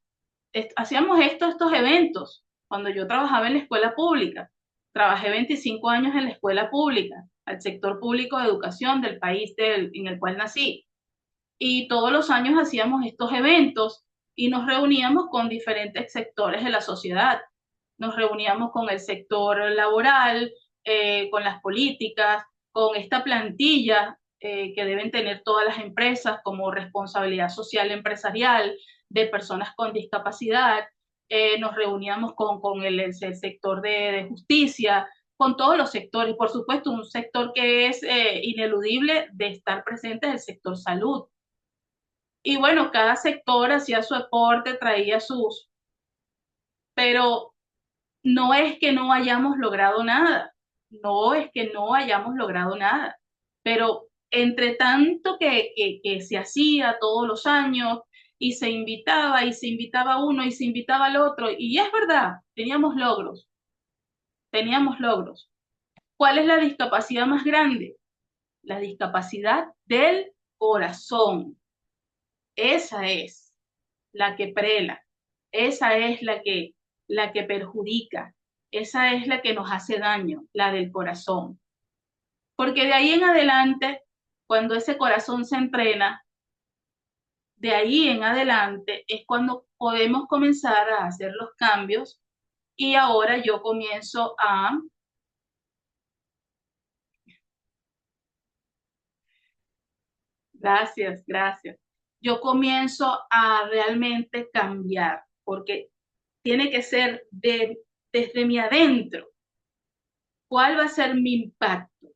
estos eventos cuando yo trabajaba en la escuela pública. Trabajé 25 años en la escuela pública, al sector público de educación del país en el cual nací. Y todos los años hacíamos estos eventos y nos reuníamos con diferentes sectores de la sociedad. Nos reuníamos con el sector laboral, con las políticas, con esta plantilla que deben tener todas las empresas como responsabilidad social empresarial de personas con discapacidad. Nos reuníamos con el sector de justicia, con todos los sectores. Por supuesto, un sector que es ineludible de estar presente es el sector salud. Y bueno, cada sector hacía su aporte, traía sus, pero no es que no hayamos logrado nada, no es que no hayamos logrado nada, pero entre tanto que se hacía todos los años y se invitaba a uno y se invitaba al otro, y es verdad, teníamos logros, ¿Cuál es la discapacidad más grande? La discapacidad del corazón. Esa es la que prela, esa es la que perjudica, esa es la que nos hace daño, la del corazón. Porque de ahí en adelante, cuando ese corazón se entrena, de ahí en adelante es cuando podemos comenzar a hacer los cambios y ahora yo comienzo a... Gracias, gracias. Yo comienzo a realmente cambiar, porque tiene que ser desde mi adentro. ¿Cuál va a ser mi impacto?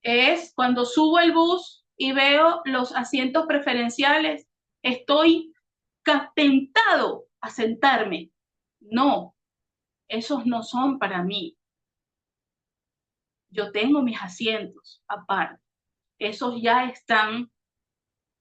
Es cuando subo el bus y veo los asientos preferenciales, estoy tentado a sentarme. No, esos no son para mí. Yo tengo mis asientos aparte. Esos ya están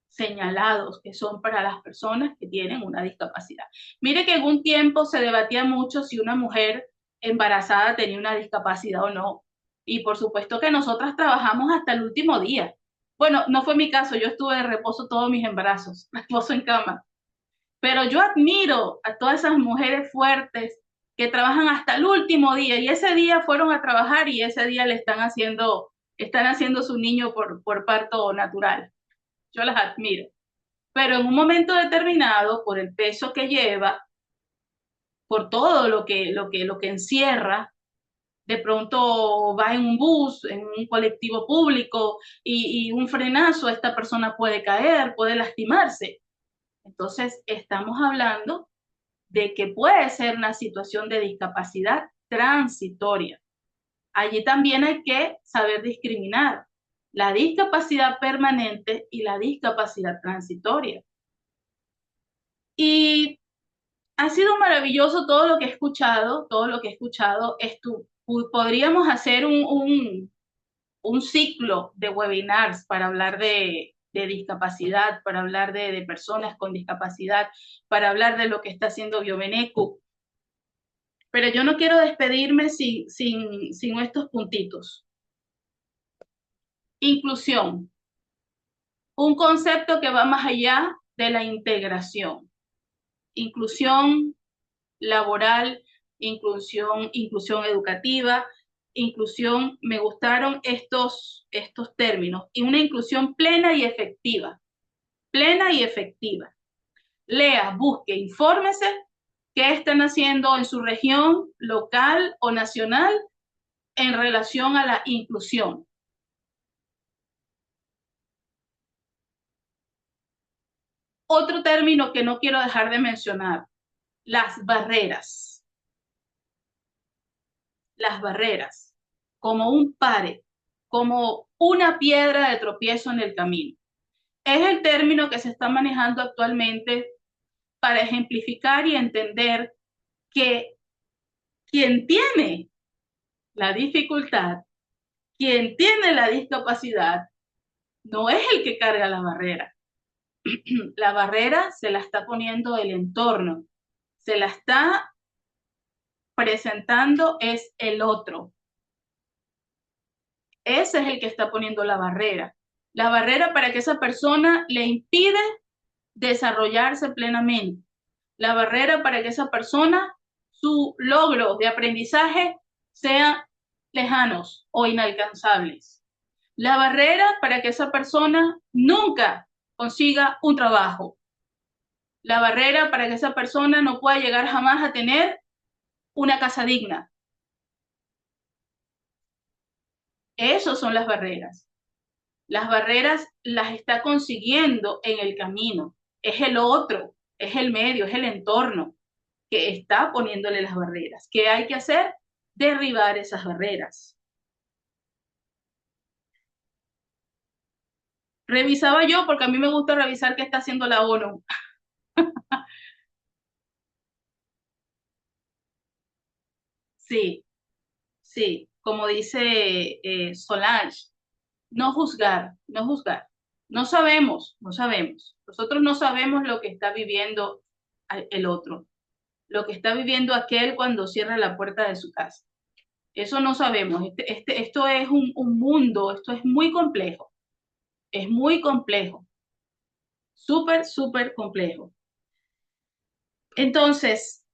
señalados que son para las personas que tienen una discapacidad. Mire que en un tiempo se debatía mucho si una mujer embarazada tenía una discapacidad o no. Y por supuesto que nosotras trabajamos hasta el último día. Bueno, no fue mi caso, yo estuve de reposo todos mis embarazos, reposo en cama. Pero yo admiro a todas esas mujeres fuertes que trabajan hasta el último día y ese día fueron a trabajar y ese día le están haciendo su niño por parto natural. Yo las admiro. Pero en un momento determinado, por el peso que lleva, por todo lo que encierra, de pronto va en un bus, en un colectivo público y un frenazo, esta persona puede caer, puede lastimarse. Entonces, estamos hablando de que puede ser una situación de discapacidad transitoria. Allí también hay que saber discriminar la discapacidad permanente y la discapacidad transitoria. Y ha sido maravilloso todo lo que he escuchado, podríamos hacer un ciclo de webinars para hablar de discapacidad, para hablar de personas con discapacidad, para hablar de lo que está haciendo Bioveneco. Pero yo no quiero despedirme sin estos puntitos. Inclusión. Un concepto que va más allá de la integración. Inclusión laboral, inclusión educativa, inclusión, me gustaron estos términos, y una inclusión plena y efectiva. Plena y efectiva. Lea, busque, infórmese qué están haciendo en su región local o nacional en relación a la inclusión. Otro término que no quiero dejar de mencionar, las barreras. Las barreras, como un pare, como una piedra de tropiezo en el camino. Es el término que se está manejando actualmente para ejemplificar y entender que quien tiene la dificultad, quien tiene la discapacidad, no es el que carga la barrera. La barrera se la está poniendo el entorno, se la está presentando es el otro. Ese es el que está poniendo la barrera. La barrera para que esa persona le impide desarrollarse plenamente. La barrera para que esa persona, su logro de aprendizaje sean lejanos o inalcanzables. La barrera para que esa persona nunca consiga un trabajo. La barrera para que esa persona no pueda llegar jamás a tener una casa digna. Esas son las barreras. Las barreras las está consiguiendo en el camino. Es el otro, es el medio, es el entorno que está poniéndole las barreras. ¿Qué hay que hacer? Derribar esas barreras. Revisaba yo, porque a mí me gusta revisar qué está haciendo la ONU. Sí, sí, como dice Solange, no juzgar, no juzgar. No sabemos. Nosotros no sabemos lo que está viviendo el otro, lo que está viviendo aquel cuando cierra la puerta de su casa. Eso no sabemos. Esto es un mundo, esto es muy complejo. Es muy complejo. Súper, súper complejo. Entonces,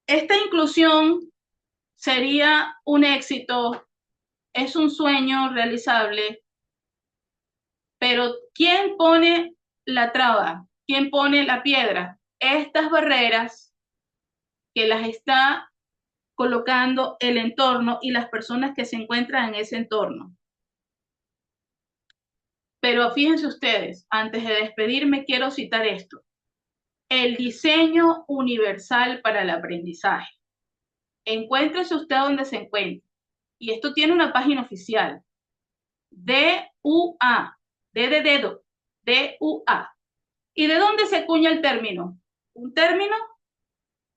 esta inclusión sería un éxito, es un sueño realizable, pero ¿quién pone la traba? ¿Quién pone la piedra? Estas barreras que las está colocando el entorno y las personas que se encuentran en ese entorno. Pero fíjense ustedes, antes de despedirme quiero citar esto. El diseño universal para el aprendizaje. Encuéntrese usted donde se encuentre. Y esto tiene una página oficial. DUA, D de dedo, DUA. ¿Y de dónde se acuña el término? Un término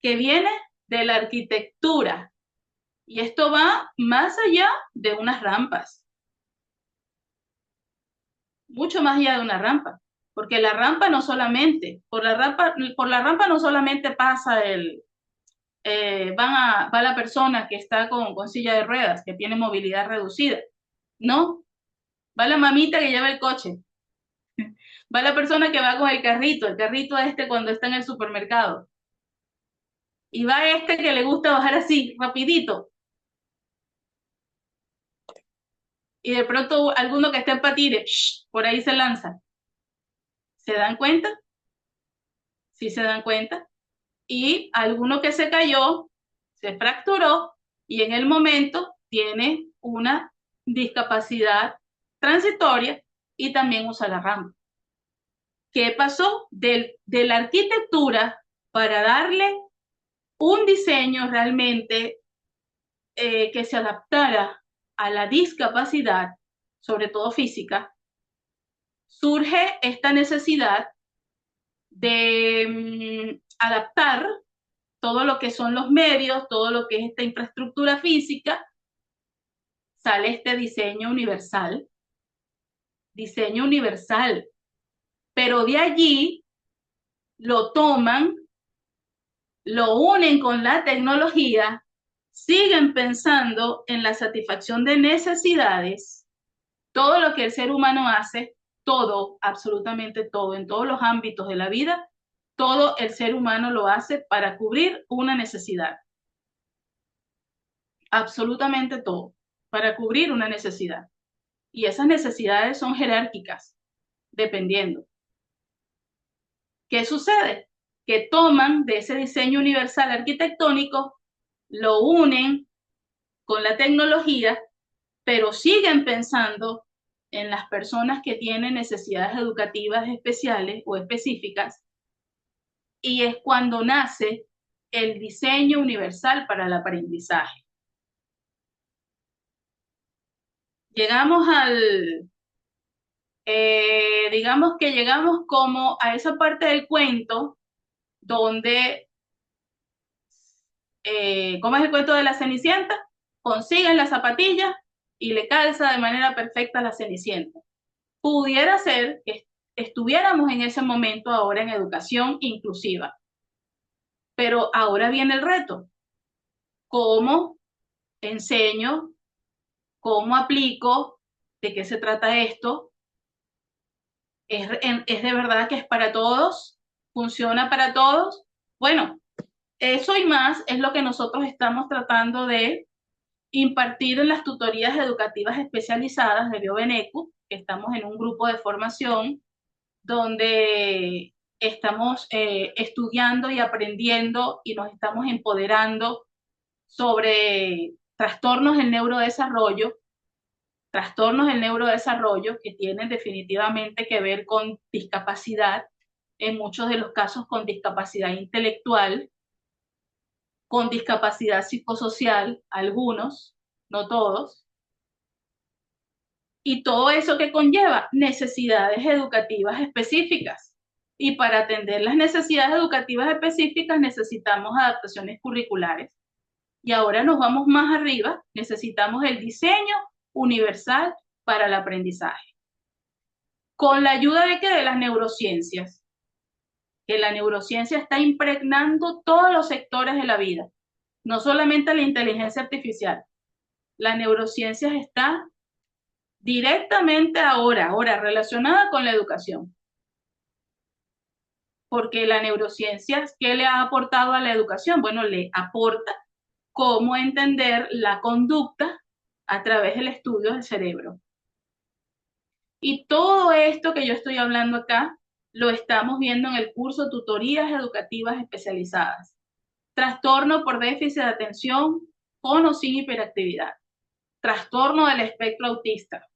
que viene de la arquitectura. Y esto va más allá de unas rampas. Mucho más allá de una rampa. Porque la rampa no solamente, por la rampa no solamente pasa va la persona que está con silla de ruedas, que tiene movilidad reducida. No, va la mamita que lleva el coche. Va la persona que va con el carrito cuando está en el supermercado. Y va que le gusta bajar así, rapidito. Y de pronto alguno que está en patines, por ahí se lanza. ¿Se dan cuenta? Sí se dan cuenta. Y alguno que se cayó, se fracturó y en el momento tiene una discapacidad transitoria y también usa la rampa. ¿Qué pasó? De la arquitectura para darle un diseño realmente que se adaptara a la discapacidad, sobre todo física, surge esta necesidad de adaptar todo lo que son los medios, todo lo que es esta infraestructura física, sale este diseño universal, pero de allí lo toman, lo unen con la tecnología, siguen pensando en la satisfacción de necesidades, todo lo que el ser humano hace, todo, absolutamente todo, en todos los ámbitos de la vida, todo el ser humano lo hace para cubrir una necesidad. Absolutamente todo, para cubrir una necesidad. Y esas necesidades son jerárquicas, dependiendo. ¿Qué sucede? Que toman de ese diseño universal arquitectónico, lo unen con la tecnología, pero siguen pensando en las personas que tienen necesidades educativas especiales o específicas, y es cuando nace el diseño universal para el aprendizaje. Llegamos digamos que llegamos como a esa parte del cuento donde, ¿cómo es el cuento de la Cenicienta? Consiguen la zapatilla y le calza de manera perfecta a la Cenicienta. Pudiera ser que estuviéramos en ese momento ahora en educación inclusiva. Pero ahora viene el reto. ¿Cómo enseño? ¿Cómo aplico? ¿De qué se trata esto? ¿Es de verdad que es para todos? ¿Funciona para todos? Bueno, eso y más es lo que nosotros estamos tratando de impartir en las tutorías educativas especializadas de BioBenecu, que estamos en un grupo de formación donde estamos estudiando y aprendiendo y nos estamos empoderando sobre trastornos del neurodesarrollo que tienen definitivamente que ver con discapacidad, en muchos de los casos con discapacidad intelectual, con discapacidad psicosocial, algunos, no todos, y todo eso que conlleva necesidades educativas específicas. Y para atender las necesidades educativas específicas necesitamos adaptaciones curriculares. Y ahora nos vamos más arriba, necesitamos el diseño universal para el aprendizaje. ¿Con la ayuda de qué? De las neurociencias. Que la neurociencia está impregnando todos los sectores de la vida, no solamente la inteligencia artificial, la neurociencia está directamente ahora relacionada con la educación. Porque la neurociencia, ¿qué le ha aportado a la educación? Bueno, le aporta cómo entender la conducta a través del estudio del cerebro. Y todo esto que yo estoy hablando acá, lo estamos viendo en el curso Tutorías Educativas Especializadas. Trastorno por déficit de atención con o sin hiperactividad. Trastorno del espectro autista.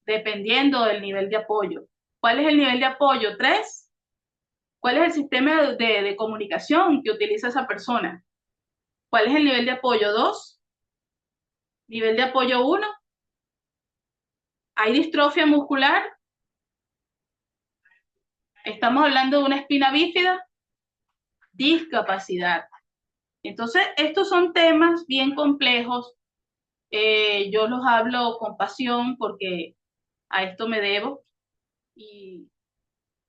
Dependiendo del nivel de apoyo. ¿Cuál es el nivel de apoyo? 3. ¿Cuál es el sistema de comunicación que utiliza esa persona? ¿Cuál es el nivel de apoyo? 2. Nivel de apoyo 1. ¿Hay distrofia muscular? Estamos hablando de una espina bífida. Discapacidad. Entonces, estos son temas bien complejos. Yo los hablo con pasión porque a esto me debo. Y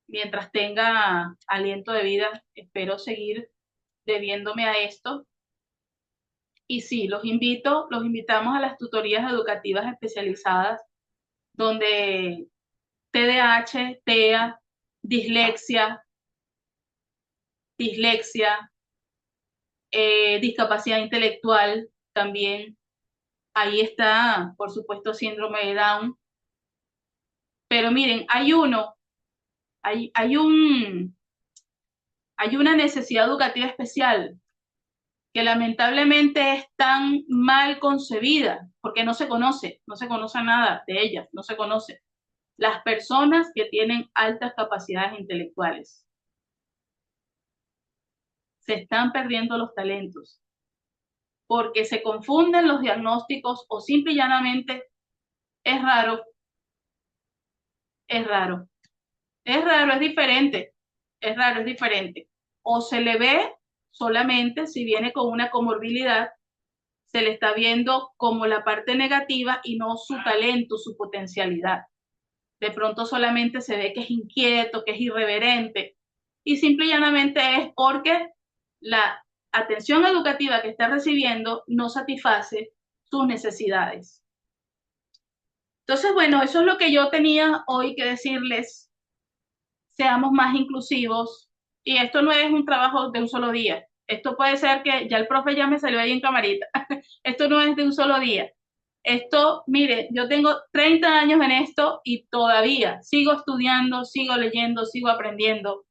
mientras tenga aliento de vida, espero seguir debiéndome a esto. Y sí, los invitamos a las tutorías educativas especializadas, donde TDAH, TEA, dislexia, discapacidad intelectual también. Ahí está, por supuesto, síndrome de Down. Pero miren, hay una necesidad educativa especial que lamentablemente es tan mal concebida, porque no se conoce nada de ellas, no se conoce. Las personas que tienen altas capacidades intelectuales. Se están perdiendo los talentos, porque se confunden los diagnósticos o simple y llanamente es raro, es diferente, es diferente. O se le ve solamente si viene con una comorbilidad, se le está viendo como la parte negativa y no su talento, su potencialidad. De pronto solamente se ve que es inquieto, que es irreverente, y simple y llanamente es porque la atención educativa que está recibiendo no satisface sus necesidades. Entonces, bueno, eso es lo que yo tenía hoy que decirles. Seamos más inclusivos, y esto no es un trabajo de un solo día. Esto puede ser que ya el profe ya me salió ahí en camarita. Esto no es de un solo día. Esto, mire, yo tengo 30 años en esto y todavía sigo estudiando, sigo leyendo, sigo aprendiendo,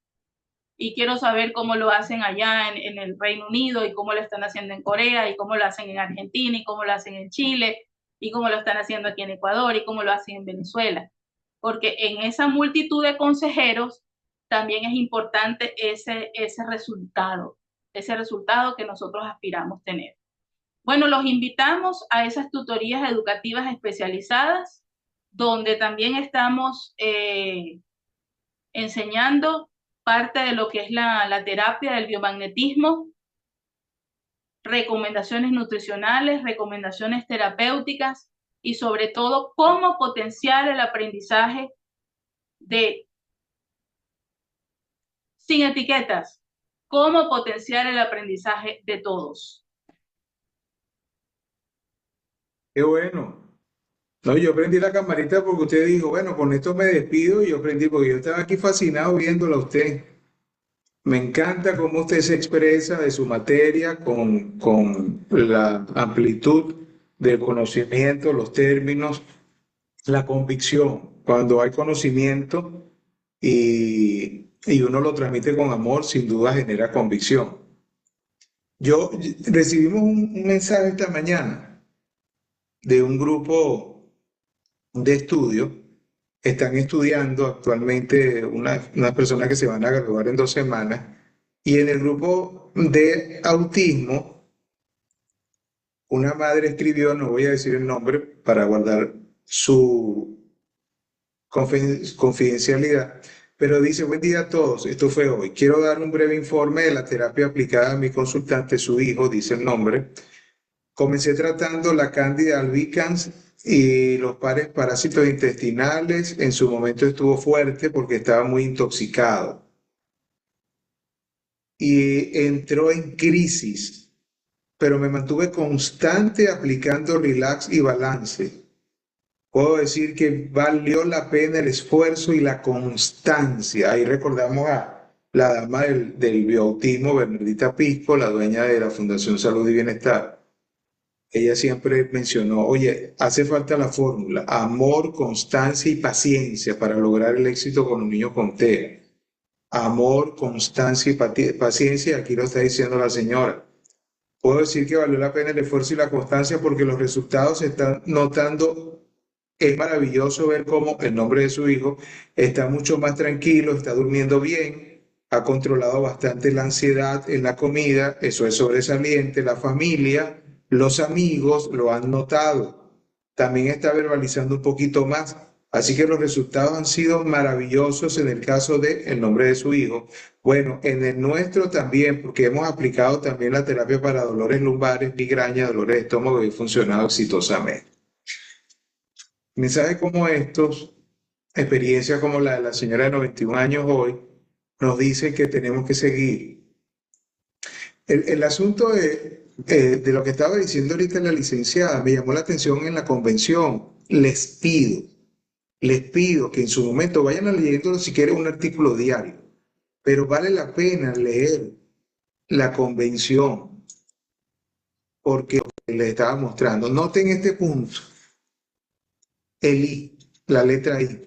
y quiero saber cómo lo hacen allá en el Reino Unido, y cómo lo están haciendo en Corea, y cómo lo hacen en Argentina, y cómo lo hacen en Chile, y cómo lo están haciendo aquí en Ecuador, y cómo lo hacen en Venezuela. Porque en esa multitud de consejeros también es importante ese resultado que nosotros aspiramos tener. Bueno, los invitamos a esas tutorías educativas especializadas, donde también estamos enseñando parte de lo que es la terapia del biomagnetismo, recomendaciones nutricionales, recomendaciones terapéuticas, y sobre todo cómo potenciar el aprendizaje sin etiquetas, cómo potenciar el aprendizaje de todos. Qué bueno. No, yo prendí la camarita porque usted dijo, bueno, con esto me despido, y yo prendí porque yo estaba aquí fascinado viéndola a usted. Me encanta cómo usted se expresa de su materia con la amplitud del conocimiento, los términos, la convicción. Cuando hay conocimiento y uno lo transmite con amor, sin duda genera convicción. Recibimos un mensaje esta mañana de un grupo de estudio. Están estudiando actualmente unas personas que se van a graduar en 2 semanas, y en el grupo de autismo, una madre escribió, no voy a decir el nombre para guardar su confidencialidad, pero dice: buen día a todos, esto fue hoy. Quiero dar un breve informe de la terapia aplicada a mi consultante, su hijo, dice el nombre. Comencé tratando la Candida albicans y los pares parásitos intestinales. En su momento estuvo fuerte porque estaba muy intoxicado y entró en crisis. pero me mantuve constante aplicando relax y balance. Puedo decir que valió la pena el esfuerzo y la constancia. Ahí recordamos a la dama del bioautismo, Bernardita Pisco, la dueña de la Fundación Salud y Bienestar. Ella siempre mencionó, oye, hace falta la fórmula, amor, constancia y paciencia para lograr el éxito con un niño con TEA. Amor, constancia y paciencia, aquí lo está diciendo la señora. Puedo decir que valió la pena el esfuerzo y la constancia porque los resultados se están notando. Es maravilloso ver cómo el nombre de su hijo está mucho más tranquilo, está durmiendo bien, ha controlado bastante la ansiedad en la comida, eso es sobresaliente, la familia, los amigos lo han notado, también está verbalizando un poquito más, así que los resultados han sido maravillosos en el caso del nombre de su hijo. Bueno, en el nuestro también, porque hemos aplicado también la terapia para dolores lumbares, migraña, dolores de estómago y ha funcionado exitosamente. Mensajes como estos, experiencias como la de la señora de 91 años hoy, nos dicen que tenemos que seguir. El asunto de lo que estaba diciendo ahorita la licenciada me llamó la atención en la convención. Les pido que en su momento vayan a leyéndolo si quieren un artículo diario, pero vale la pena leer la convención porque les estaba mostrando. Noten este punto. El I, la letra I.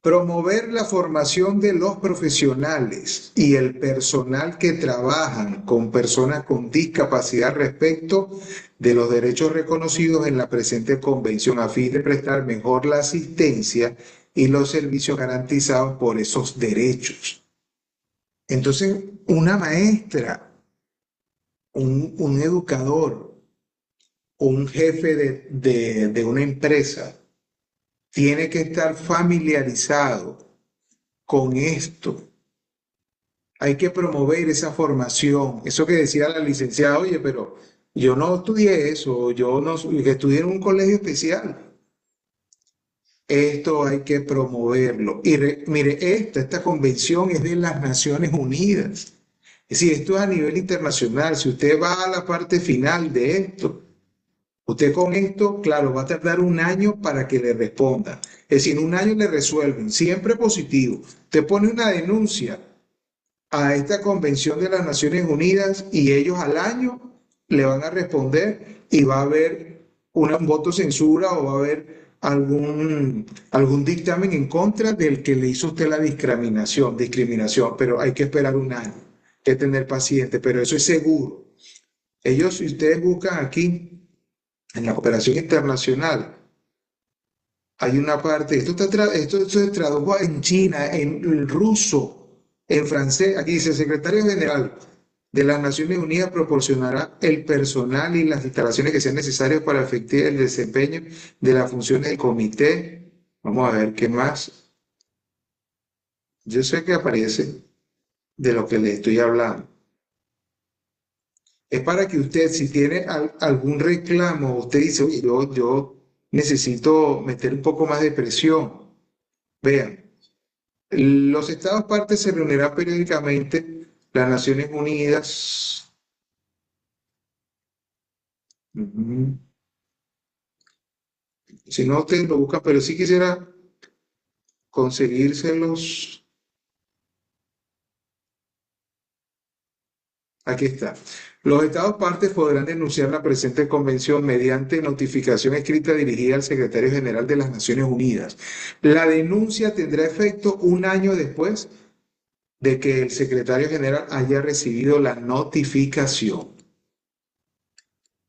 Promover la formación de los profesionales y el personal que trabajan con personas con discapacidad respecto de los derechos reconocidos en la presente convención a fin de prestar mejor la asistencia y los servicios garantizados por esos derechos. Entonces, una maestra, un educador o un jefe de una empresa tiene que estar familiarizado con esto. Hay que promover esa formación. Eso que decía la licenciada, oye, pero yo no estudié eso, yo no estudié en un colegio especial. Esto hay que promoverlo. Y mire, esta convención es de las Naciones Unidas. Es decir, esto es a nivel internacional. Si usted va a la parte final de esto, usted con esto, claro, va a tardar un año para que le respondan. Es decir, en un año le resuelven, siempre positivo. Usted pone una denuncia a esta convención de las Naciones Unidas y ellos al año le van a responder y va a haber un voto censura o va a haber algún dictamen en contra del que le hizo usted la discriminación, pero hay que esperar un año, hay que tener paciente, pero eso es seguro. Ellos, si ustedes buscan aquí, en la cooperación internacional, hay una parte, esto se tradujo en China, en ruso, en francés. Aquí dice, el secretario general de las Naciones Unidas proporcionará el personal y las instalaciones que sean necesarias para efectuar el desempeño de las funciones del comité. Vamos a ver qué más. Yo sé que aparece de lo que le estoy hablando. Es para que usted, si tiene algún reclamo, usted dice, oye, yo necesito meter un poco más de presión. Vean, los Estados partes se reunirán periódicamente, las Naciones Unidas. Si no, ustedes lo buscan, pero sí quisiera conseguírselos. Aquí está. Los Estados partes podrán denunciar la presente convención mediante notificación escrita dirigida al Secretario General de las Naciones Unidas. La denuncia tendrá efecto un año después de que el Secretario General haya recibido la notificación.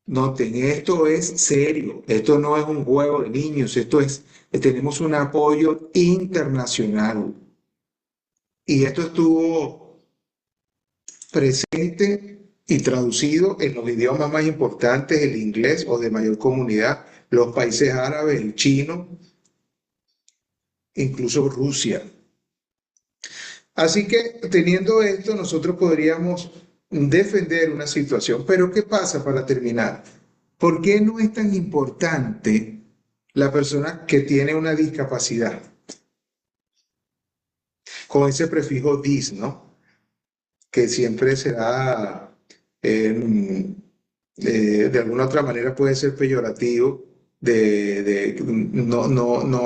Noten, esto es serio, esto no es un juego de niños, tenemos un apoyo internacional. Y esto estuvo presente y traducido en los idiomas más importantes, el inglés o de mayor comunidad, los países árabes, el chino, incluso Rusia. Así que teniendo esto, nosotros podríamos defender una situación. Pero ¿qué pasa para terminar? ¿Por qué no es tan importante la persona que tiene una discapacidad? Con ese prefijo dis, ¿no? Que siempre se da de alguna otra manera puede ser peyorativo, no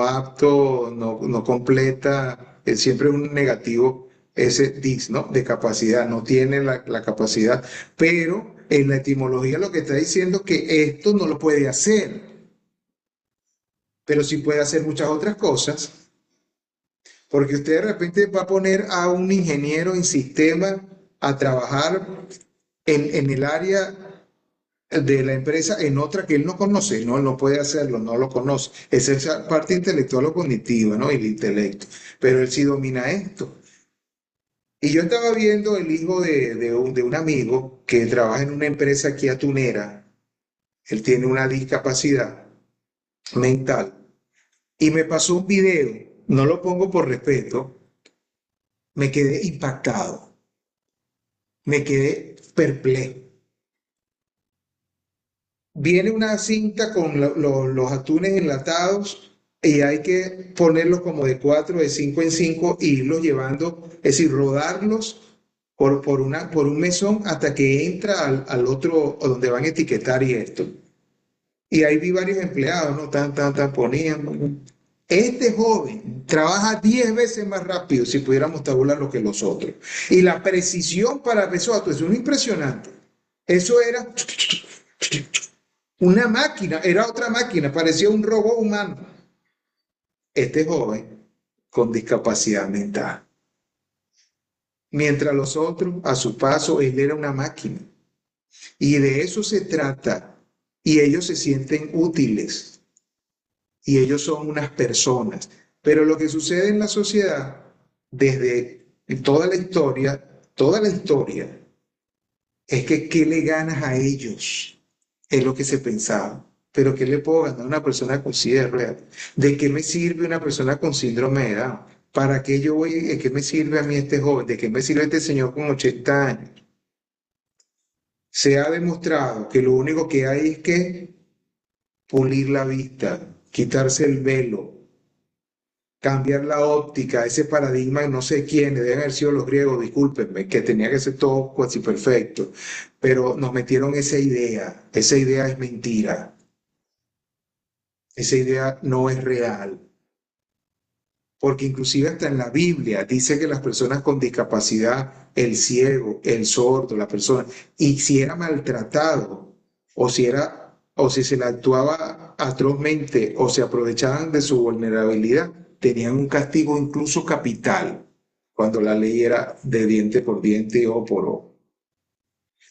apto, no completa, siempre es un negativo ese dis, ¿no? De capacidad, no tiene la capacidad, pero en la etimología lo que está diciendo es que esto no lo puede hacer, pero sí puede hacer muchas otras cosas, porque usted de repente va a poner a un ingeniero en sistema a trabajar en el área de la empresa en otra que él no conoce, no, él no puede hacerlo, no lo conoce. Esa es esa parte intelectual o cognitiva, ¿no? El intelecto. Pero él sí domina esto. Y yo estaba viendo el hijo de un amigo que trabaja en una empresa aquí atunera. Él tiene una discapacidad mental. Y me pasó un video, no lo pongo por respeto, me quedé impactado, me quedé perplejo. Viene una cinta con los atunes enlatados y hay que ponerlos como de 4, de 5 en 5 e irlos llevando, es decir, rodarlos por un mesón hasta que entra al otro donde van a etiquetar y esto. Y ahí vi varios empleados, ¿no? Tan, poniendo. Este joven trabaja 10 veces más rápido si pudiéramos tabularlo que los otros. Y la precisión para eso es un impresionante. Eso era una máquina, era otra máquina, parecía un robot humano. Este joven con discapacidad mental. Mientras los otros, a su paso, él era una máquina. Y de eso se trata. Y ellos se sienten útiles. Y ellos son unas personas. Pero lo que sucede en la sociedad, desde toda la historia, es que ¿qué le ganas a ellos? Es lo que se pensaba. Pero ¿qué le puedo ganar a una persona con silla de ruedas? ¿De qué me sirve una persona con síndrome de Down? ¿Para qué yo voy? ¿De qué me sirve a mí este joven? ¿De qué me sirve este señor con 80 años? Se ha demostrado que lo único que hay es que pulir la vista, quitarse el velo, cambiar la óptica, ese paradigma de no sé quiénes, deben haber sido los griegos, discúlpenme, que tenía que ser todo casi perfecto, pero nos metieron esa idea es mentira, esa idea no es real, porque inclusive hasta en la Biblia dice que las personas con discapacidad, el ciego, el sordo, la persona, y si era maltratado, o si se le actuaba atrozmente, o se aprovechaban de su vulnerabilidad, tenían un castigo incluso capital, cuando la ley era de diente por diente, ojo por ojo.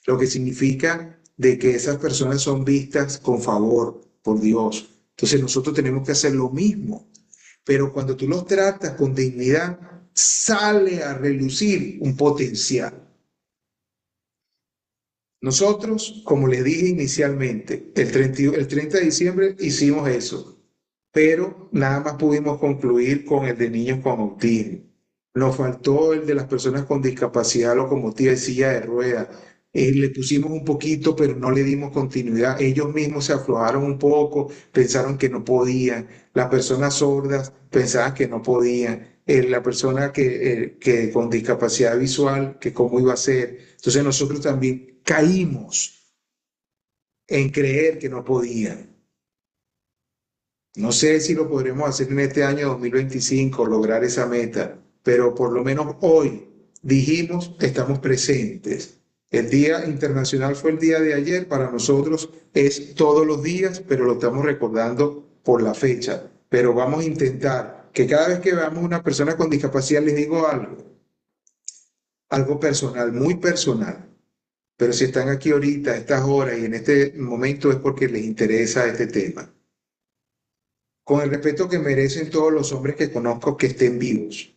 Lo que significa de que esas personas son vistas con favor por Dios. Entonces nosotros tenemos que hacer lo mismo. Pero cuando tú los tratas con dignidad, sale a relucir un potencial. Nosotros, como les dije inicialmente, el 30 de diciembre hicimos eso, pero nada más pudimos concluir con el de niños con autismo. Nos faltó el de las personas con discapacidad locomotora y silla de ruedas. Le pusimos un poquito, pero no le dimos continuidad. Ellos mismos se aflojaron un poco, pensaron que no podían. Las personas sordas pensaban que no podían. La persona que con discapacidad visual, que cómo iba a ser. Entonces nosotros también caímos en creer que no podían. No sé si lo podremos hacer en este año 2025, lograr esa meta, pero por lo menos hoy dijimos, estamos presentes. El Día Internacional fue el día de ayer, para nosotros es todos los días, pero lo estamos recordando por la fecha. Pero vamos a intentar que cada vez que veamos una persona con discapacidad, les digo algo personal, muy personal. Pero si están aquí ahorita, a estas horas y en este momento es porque les interesa este tema. Con el respeto que merecen todos los hombres que conozco que estén vivos.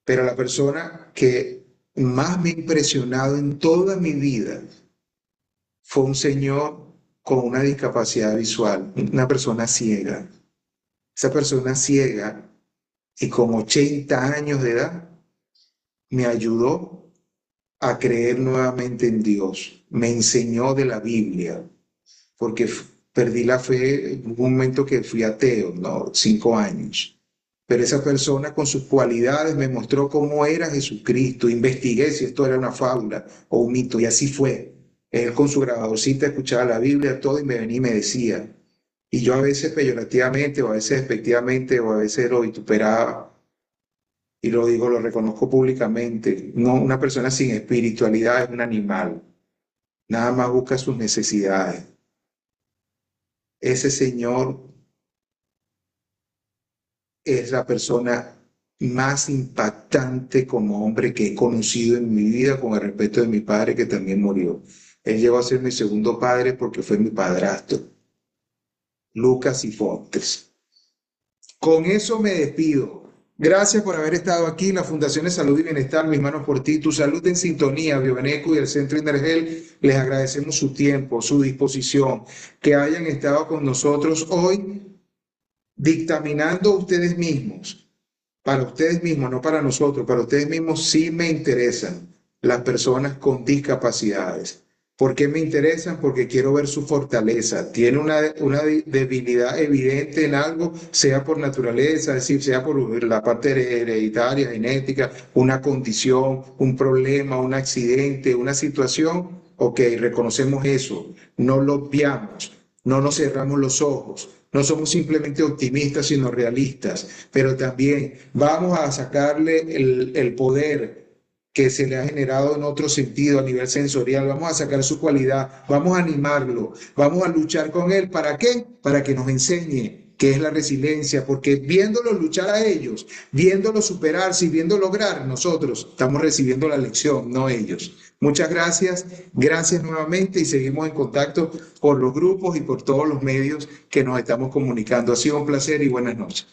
Pero la persona que más me ha impresionado en toda mi vida fue un señor con una discapacidad visual, una persona ciega. Esa persona ciega y con 80 años de edad me ayudó a creer nuevamente en Dios. Me enseñó de la Biblia, porque perdí la fe en un momento que fui ateo, ¿no? 5 años. pero esa persona con sus cualidades me mostró cómo era Jesucristo. Investigué si esto era una fábula o un mito, y así fue. Él con su grabadorcita escuchaba la Biblia, todo, y me venía y me decía. Y yo a veces peyorativamente, o a veces despectivamente, o a veces lo vituperaba. Y lo digo, lo reconozco públicamente. No, una persona sin espiritualidad es un animal. Nada más busca sus necesidades. Ese señor es la persona más impactante como hombre que he conocido en mi vida, con el respeto de mi padre, que también murió. Él llegó a ser mi segundo padre porque fue mi padrastro, Lucas y Fontes. Con eso me despido. Gracias por haber estado aquí. La Fundación de Salud y Bienestar, mis manos por ti, tu salud en sintonía, Biobeneco y el Centro Innergel, les agradecemos su tiempo, su disposición, que hayan estado con nosotros hoy, dictaminando ustedes mismos, para ustedes mismos, no para nosotros, para ustedes mismos sí me interesan las personas con discapacidades. ¿Por qué me interesan? Porque quiero ver su fortaleza. Tiene una debilidad evidente en algo, sea por naturaleza, es decir, sea por la parte hereditaria, genética, una condición, un problema, un accidente, una situación. Ok, reconocemos eso, no lo obviamos, no nos cerramos los ojos. No somos simplemente optimistas, sino realistas, pero también vamos a sacarle el poder que se le ha generado en otro sentido a nivel sensorial, vamos a sacar su cualidad, vamos a animarlo, vamos a luchar con él. ¿Para qué? Para que nos enseñe qué es la resiliencia, porque viéndolo luchar a ellos, viéndolo superarse y viendo lograr, nosotros estamos recibiendo la lección, no ellos. Muchas gracias, gracias nuevamente, y seguimos en contacto por los grupos y por todos los medios que nos estamos comunicando. Ha sido un placer y buenas noches.